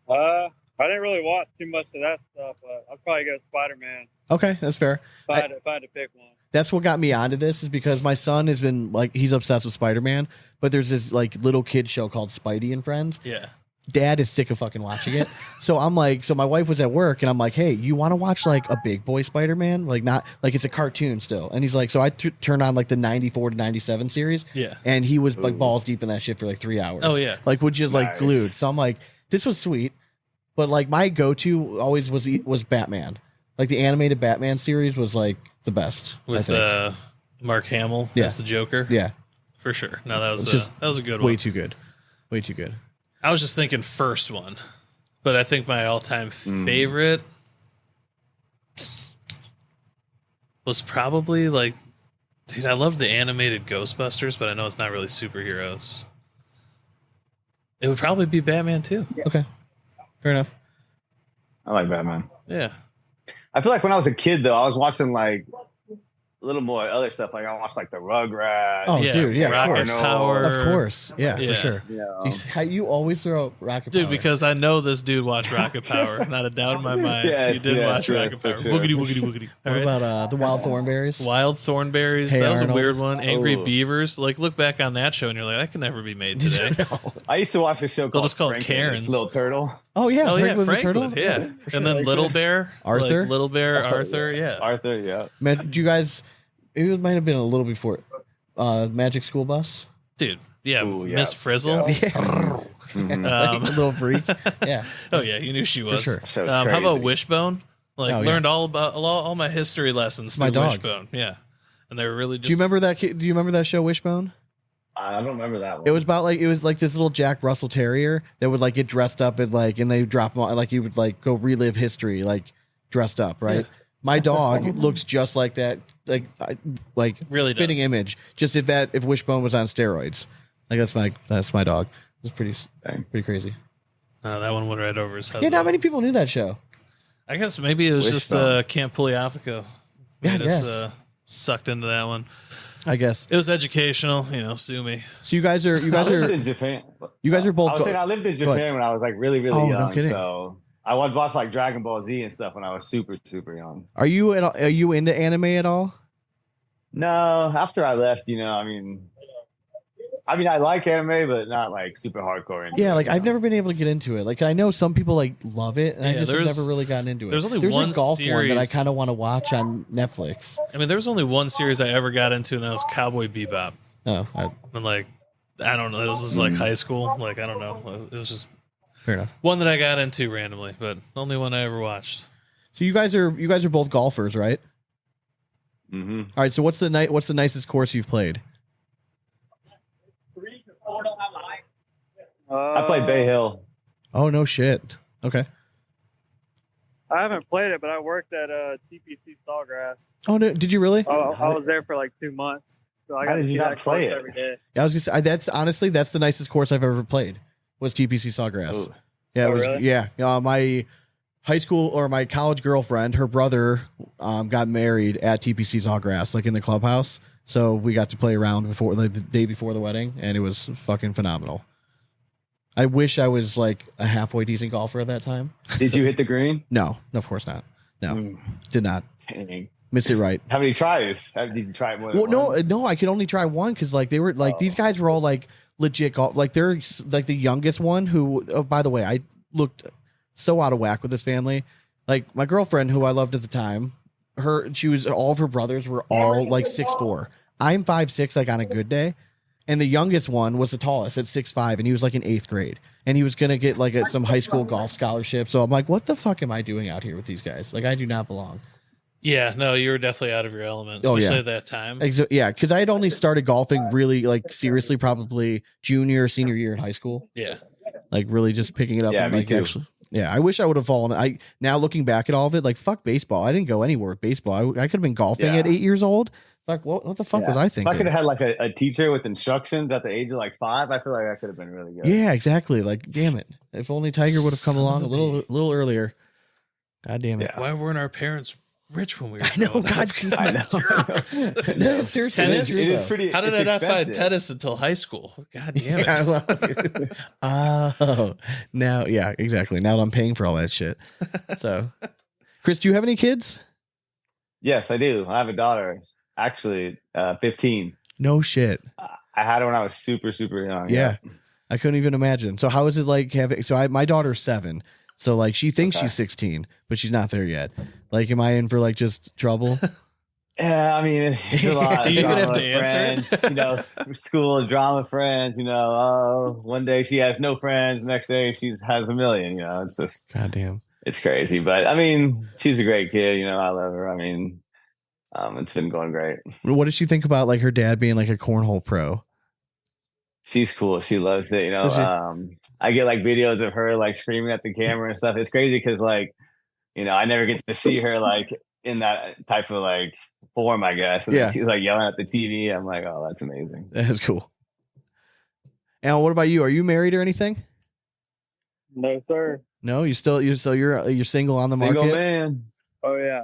I didn't really watch too much of that stuff, but I'd probably go Spider-Man Okay, that's fair. if I had to pick one. That's what got me onto this is because my son has been like, he's obsessed with Spider-Man, but there's this like little kid show called Spidey and Friends. Yeah. Dad is sick of fucking watching it. So I'm like, so my wife was at work and I'm like, hey, you want to watch like a big boy Spider-Man? Like not like it's a cartoon still. And he's like, so I turned on like the 94 to 97 series. Yeah. And he was like balls deep in that shit for like 3 hours. Oh, yeah. Like would just like Nice. glued. So I'm like, this was sweet. But like my go-to always was Batman. Like the animated Batman series was like the best. I With think. Mark Hamill Yeah. as the Joker. Yeah. For sure. No, that was It's just that was a good Way one. too good. Way too good. I was just thinking first one, but I think my all-time favorite was probably like, dude, I love the animated Ghostbusters, but I know it's not really superheroes. It would probably be Batman too. Okay. Fair enough. I like Batman. Yeah. I feel like when I was a kid, though, I was watching like a little more other stuff. Like I watched like the Rugrats. Oh, Yeah, dude, yeah, of Rocket course. Power. Of course. Yeah, Yeah. for sure. Yeah. Jeez, how you always throw Rocket Dude, Power. because I know this dude watched Rocket Power. Not a doubt in my mind. Yes, he did yes, watch yes, Rocket for Power. sure. Woogity, woogity, woogity. All What right. about the Wild Thornberries? Wild Thornberries. Hey That was Arnold. a weird one. Angry Oh. Beavers. Like, look back on that show and you're like, that can never be made today. I used to watch a show called just call it Franklin, this Karen's. Little Turtle. Oh yeah, Oh yeah, Franklin the Franklin. Turtle. Yeah, for sure. and then Little Bear, Arthur? like Little Bear, Arthur. Yeah, Arthur, yeah. Man, did you guys? It might have been a little before. Magic School Bus. dude. Yeah, Ooh, yeah. Miss Frizzle. Yeah. Mhm. Like a little freak. Yeah. Oh yeah, you knew she was. sure. That was How about crazy. Wishbone? Like Oh, yeah. learned all about all my history lessons My through dog. Wishbone. Yeah, and they were really just. Do you remember that? Do you remember that show Wishbone? I don't remember that one. It was about like this little Jack Russell Terrier that would like get dressed up and they drop him on like he would like go relive history like dressed up, right? Yeah. My dog looks just like that, like Really spitting does. image. Just if Wishbone was on steroids, like that's my dog. It's pretty crazy. that one went right over his head. Yeah, though. not many people knew that show. I guess maybe it was just Wishbone. Camp Puliafico. Yeah, I Made us, guess. sucked into that one. I guess. It was educational, sue me. So you guys are I lived in Japan. both. I was saying I lived in go ahead. Japan when I was like really, really Oh, no young. kidding. So I would watch like Dragon Ball Z and stuff when I was super, super young. Are you into anime at all? No, after I left, I mean, I like anime, but not like super hardcore. Into Yeah, it, like you I've know? never been able to get into it. Like I know some people like love it, and I Yeah, just have there's- never really gotten into it. there's only There's one a golf one that I series- kind of want to watch on Netflix. I mean, there was only one series I ever got into, and that was Cowboy Bebop. Oh, And like, I don't know, this was like high school. Like, I don't know, it was just fair enough. one that I got into randomly, but only one I ever watched. So you guys are both golfers, right? Mhm. All right. So what's the nicest course you've played? I played Bay Hill. Oh no shit. Okay. I haven't played it, but I worked at TPC Sawgrass. Oh no, did you really? I was there for like 2 months, so I How got did to you see not that play course it? every day. I was gonna say that's the nicest course I've ever played. Was TPC Sawgrass. Ooh. Yeah, it Oh, was. really? Yeah, my high school or my college girlfriend, her brother, got married at TPC Sawgrass, like in the clubhouse. So we got to play around before, like the day before the wedding, and it was fucking phenomenal. I wish I was like a halfway decent golfer at that time. Did you hit the green? No, of course not. No, Mm, did not. dang. Missed it right. How many tries? Did you try it more than Well, once? no, I could only try one because like they were like these guys were all like legit golf. Like they're like the youngest one who. Oh, by the way, I looked so out of whack with this family. Like my girlfriend, who I loved at the time, all of her brothers were all like 6'4". I'm 5'6", like on a good day, and the youngest one was the tallest at 6'5", and he was like in 8th grade, and he was gonna get like some high school golf scholarship. So I'm like, what the fuck am I doing out here with these guys? Like I do not belong. Yeah, no, you were definitely out of your element, Oh, especially yeah. at that time. Yeah, because I had only started golfing really like seriously probably senior year in high school. Yeah. Like really just picking it up. Yeah, and me like too. actually, yeah, I wish I would have fallen. Now looking back at all of it, like fuck baseball. I didn't go anywhere with baseball. I could have been golfing Yeah. at 8 years old. Fuck, what the fuck Yeah. was I If I thinking? could have had like a teacher with instructions at the age of like 5, I feel like that could have been really good. Yeah, exactly. Like, damn it. If only Tiger would have come Son along a of a little earlier. God damn it. Yeah. Why weren't our parents rich when we were I know, growing up? God. I know. No, seriously, Tennis? it's true, It is though. pretty. How did it's I not find expensive. tennis until high school? God damn it. Yeah, well, oh, now, yeah, exactly. Now that I'm paying for all that shit. So, Chris, do you have any kids? Yes, I do. I have a daughter, actually, 15. No shit. I had her when I was super, super young. Yeah. I couldn't even imagine. So, how is it like having? So, my daughter's 7. So, like, she thinks Okay. she's 16, but she's not there yet. Like, am I in for like just trouble? Yeah, I mean, it's a lot. Do you even Drama have to answer friends, school drama friends. Oh, one day she has no friends, next day she has a million. It's just, God damn. it's crazy. But I mean, she's a great kid. I love her. I mean, it's been going great. What did she think about like her dad being like a cornhole pro? She's cool. She loves it. Does she? I get like videos of her like screaming at the camera and stuff. It's crazy because like, I never get to see her like in that type of like form, I guess. And Yeah. then she's like yelling at the TV. I'm like, oh, that's amazing. That is cool. Al, what about you? Are you married or anything? No, sir. No, you're single on the Single market. man. Oh yeah.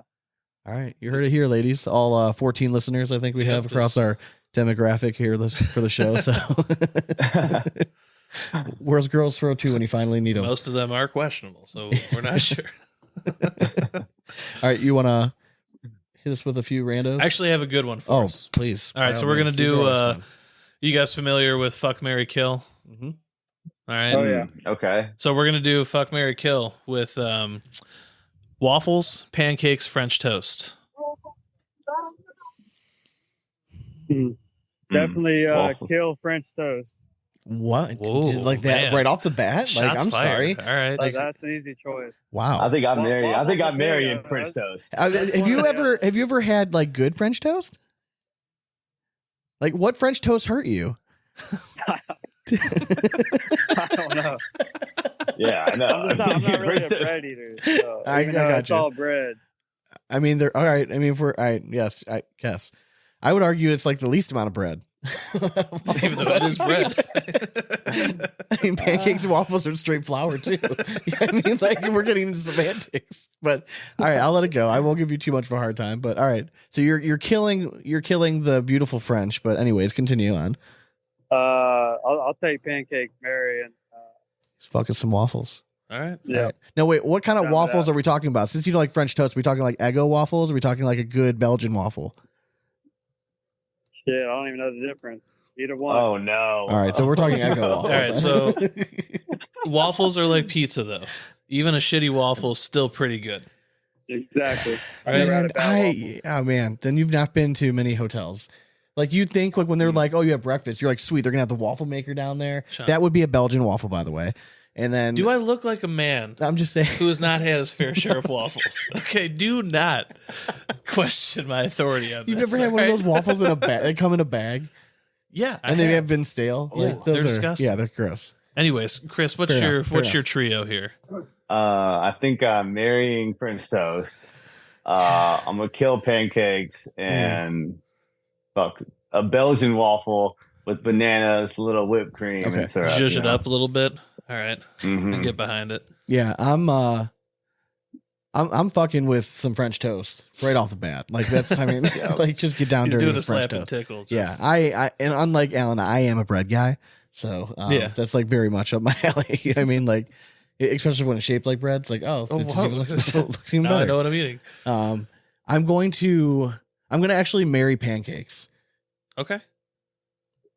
All right, you heard it here, ladies. All 14 listeners, I think we have across our demographic here for the show. So, where's girls throw to when you finally need them? Most of them are questionable, so we're not sure. All right, you want to hit us with a few randos? I actually have a good one for oh, us. please. All right, By so all we're gonna means. These do. are always fun. You guys familiar with Fuck, Marry, Kill? Mm-hmm. All right. Oh yeah. Okay. So we're gonna do Fuck, Marry, Kill with waffles, pancakes, French toast. Definitely Waffles. kill French toast. What? Whoa, Just like that man. right off the bat? Shots like, I'm fired. sorry. All right. Like, that's an easy choice. Wow. I think I'm married. I think I'm Waffles marrying are French good. toast. Have you ever had like good French toast? Like what French toast hurt you? I don't know. Yeah, I know. I'm not really a French toast. bread eater. So I even though it's gotcha. all bread. I mean, they're all right. I mean, all right, yes, I guess. I would argue it's like the least amount of bread. Even though it is bread. I mean, pancakes and waffles are straight flour too. I mean, like we're getting into semantics. But all right, I'll let it go. I won't give you too much of a hard time. But all right, so you're killing the beautiful French. But anyways, continue on. I'll take pancakes, Mary, and Just fucking some waffles. All right. yeah. All right. No, wait. What kind of Down with waffles that. are we talking about? Since you don't like French toast, are we talking like Eggo waffles? Or are we talking like a good Belgian waffle? Shit, I don't even know the difference. Either one. Oh no! All right, so we're talking Eggo waffles. All right, so waffles are like pizza, though. Even a shitty waffle is still pretty good. Exactly. I Right. never had Man, a bad waffle. oh man, then you've not been to many hotels. Like you'd think, like when they're like, "Oh, you have breakfast," you're like, "Sweet, they're gonna have the waffle maker down there." Sure. That would be a Belgian waffle, by the way. And then, Do I look like a man I'm just saying, who has not had his fair share of waffles? Okay, do not question my authority on you've this. never had one of all those right? waffles in a bag? They come in a bag, Yeah, and they have been stale. Yeah, Like, they're those are, disgusting. Yeah, they're gross. Anyways, Chris, what's Fair your enough, fair what's your enough. trio here? I think I'm marrying French toast. I'm gonna kill pancakes and fuck a Belgian waffle with bananas, a little whipped cream, Okay. and syrup. Zhuzh it up a little bit. All right, Mhm. I get behind it. Yeah, I'm fucking with some French toast right off the bat. Like that's, I mean, like just get down He's dirty doing a with French slap and toast. tickle. Yeah, just- I and unlike Alan, I am a bread guy, so Yeah. that's like very much up my alley. You know what I mean, like especially when it's shaped like bread, it's like it just wow. even looks even now I better. know what I'm eating. I'm going to actually marry pancakes. Okay.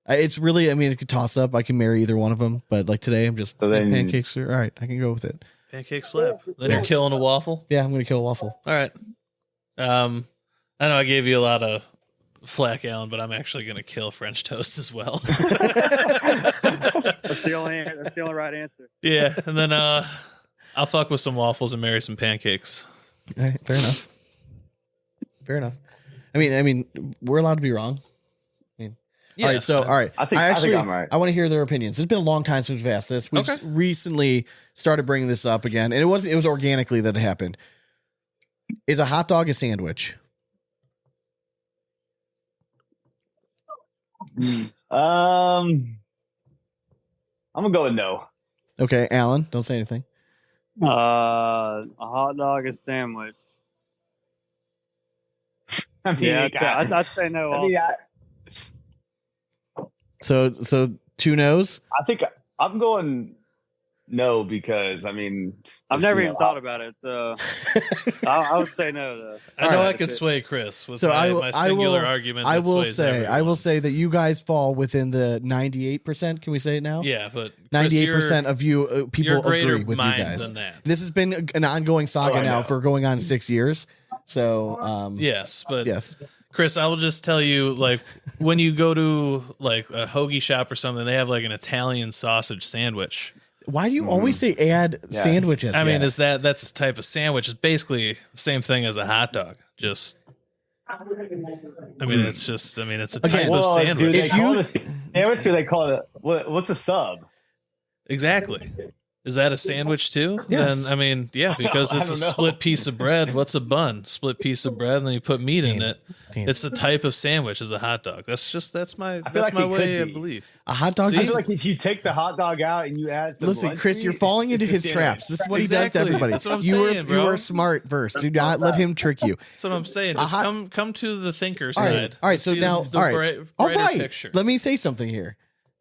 It's really, I mean, it could toss up. I can marry either one of them, but like today, I'm just So then- pancakes are all right. I can go with it. Pancake slap. Then you're killing a waffle. Yeah, I'm gonna kill a waffle. All right. I know I gave you a lot of flack, Alan, but I'm actually going to kill French toast as well. That's the only right answer. Yeah, and then I'll fuck with some waffles and marry some pancakes. All right, fair enough. Fair enough. I mean, we're allowed to be wrong. Yeah. All right, so all right. I think I'm right. I want to hear their opinions. It's been a long time since we've asked this. We've Okay. recently started bringing this up again, and it was organically that it happened. Is a hot dog a sandwich? I'm gonna go with no. Okay, Alan, don't say anything. A hot dog, a sandwich. I mean, Yeah, it got- I'd say no. I mean, So 2 no's. I think I'm going no because I mean I've just, never you even know, thought about it. So I would say no, though. I know All I could sway Chris with So my singular argument. I that will sways say everyone. that you guys fall within the 98%. Can we say it now? Yeah, but Chris, 98% of you people you're greater agree with you mind guys. than that. This has been an ongoing saga I now know. for going on 6 years. So Yes, but yes. Chris, I will just tell you, like, when you go to like a hoagie shop or something, they have like an Italian sausage sandwich. Why do you always say add Yes. sandwich at I the mean, end? that's a type of sandwich. It's basically the same thing as a hot dog. Just, I mean, it's just, I mean, it's a type Again, of Well, do sandwich. they If call you- it a sandwich or they call it what's a sub? Exactly. Is that a sandwich too? Yes. Then I mean, yeah, because I it's a don't know. split piece of bread. What's a bun? Split piece of bread, and then you put meat in it. Damn. It's a type of sandwich as a hot dog. That's my feel like it way could of be. belief. A hot dog See? I is feel like if you take the hot dog out and you add some Listen, lunch Chris, meat, you're falling into it's a his sandwich. traps. This is what he does to Exactly. everybody. That's what I'm you saying, are, bro. You are smart first. Do not let him trick you. That's what I'm saying. A Just hot- come to the thinker All right. side. All right, so See now- the all right. All brighter right. picture. Let me say something here.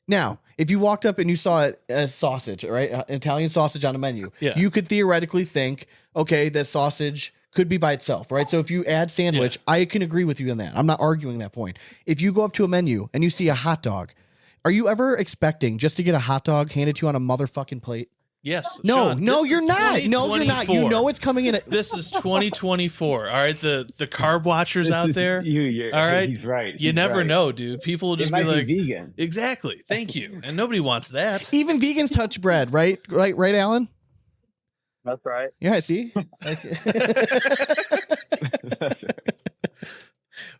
Now, if you walked up and you saw it as sausage, right? Italian sausage on a menu, Yeah. you could theoretically think, okay, that sausage could be by itself, right? So if you add sandwich, I can agree with you on that. I'm not arguing that point. If you go up to a menu and you see a hot dog, are you ever expecting just to get a hot dog handed to you on a motherfucking plate? Yes. No, Sean, no, this you're is not. No, you're not. You 2024. know it's coming in. This is 2024. All right, the carb watchers This out is there. you're, All right, he's right. You He's never right. know, dude. People will It just might be like, be vegan. exactly. Thank you, and nobody wants that. Even vegans touch bread, right? Right, Alan? That's right. Yeah, see? That's right.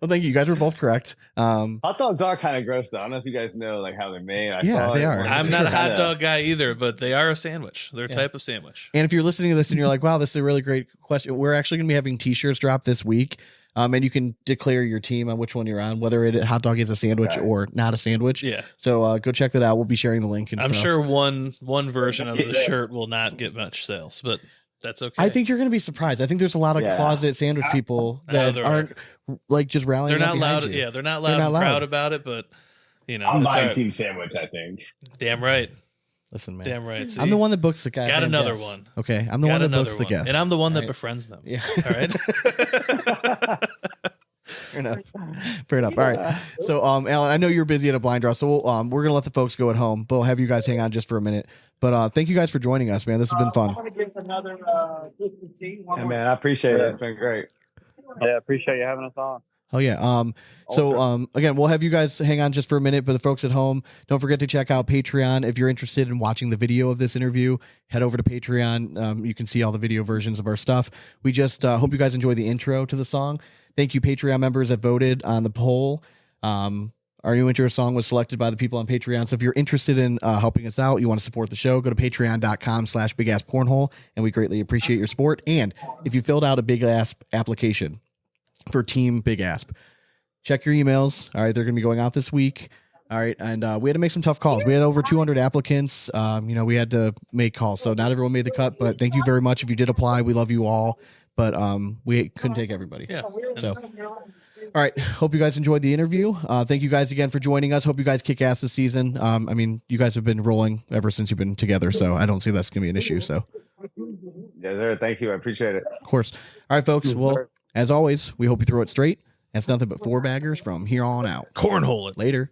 Well, thank you. You guys were both correct. Hot dogs are kind of gross though. I don't know if you guys know like how they're made. I Yeah, saw they it are. once. I'm for not sure. a hot Kinda- dog guy either, but they are a sandwich. They're a Yeah. type of sandwich. And if you're listening to this and you're like, wow, this is a really great question, we're actually going to be having t-shirts drop this week. And you can declare your team on which one you're on, whether it hot dog is a sandwich Okay. or not a sandwich. Yeah, So go check that out. We'll be sharing the link and I'm stuff. sure one version of the shirt will not get much sales, but that's okay. I think you're going to be surprised. I think there's a lot of Yeah. closet sandwich people I know that there aren't like just rallying. they're up not behind loud. you. Yeah, they're not loud They're not and loud. proud about it, but you know, I'm it's all buying right. team sandwich. I think. Damn right. Listen, man. Damn right. See? I'm the one that books the guy. Got another one. Okay, I'm the Got one that another books the one. guest, and I'm the one that All right? befriends them. Yeah. All right. Fair enough. Fair enough. All right. So, Alan, I know you're busy at a blind draw, so we're gonna let the folks go at home, but we'll have you guys hang on just for a minute. But thank you guys for joining us, man. This has been fun. Yeah, man, I appreciate it. It's been great. Yeah, appreciate you having us on. Oh yeah. So again, we'll have you guys hang on just for a minute, but the folks at home, don't forget to check out Patreon. If you're interested in watching the video of this interview, head over to Patreon. You can see all the video versions of our stuff. We just hope you guys enjoy the intro to the song. Thank you, Patreon members that voted on the poll. Our new intro song was selected by the people on Patreon. So if you're interested in helping us out, you want to support the show, go to patreon.com/bigasscornhole, and we greatly appreciate your support. And if you filled out a Big Asp application for Team Big Asp, check your emails. All right, they're going to be going out this week. All right, and we had to make some tough calls. We had over 200 applicants. We had to make calls, so not everyone made the cut. But thank you very much if you did apply. We love you all, but we couldn't take everybody. Yeah. So, all right. Hope you guys enjoyed the interview. Thank you guys again for joining us. Hope you guys kick ass this season. You guys have been rolling ever since you've been together, so I don't see that's going to be an issue. So, Yes, sir. Thank you. I appreciate it. of course. All right, folks. Well, as always, we hope you throw it straight. That's nothing but 4 baggers from here on out. Cornhole it. Later.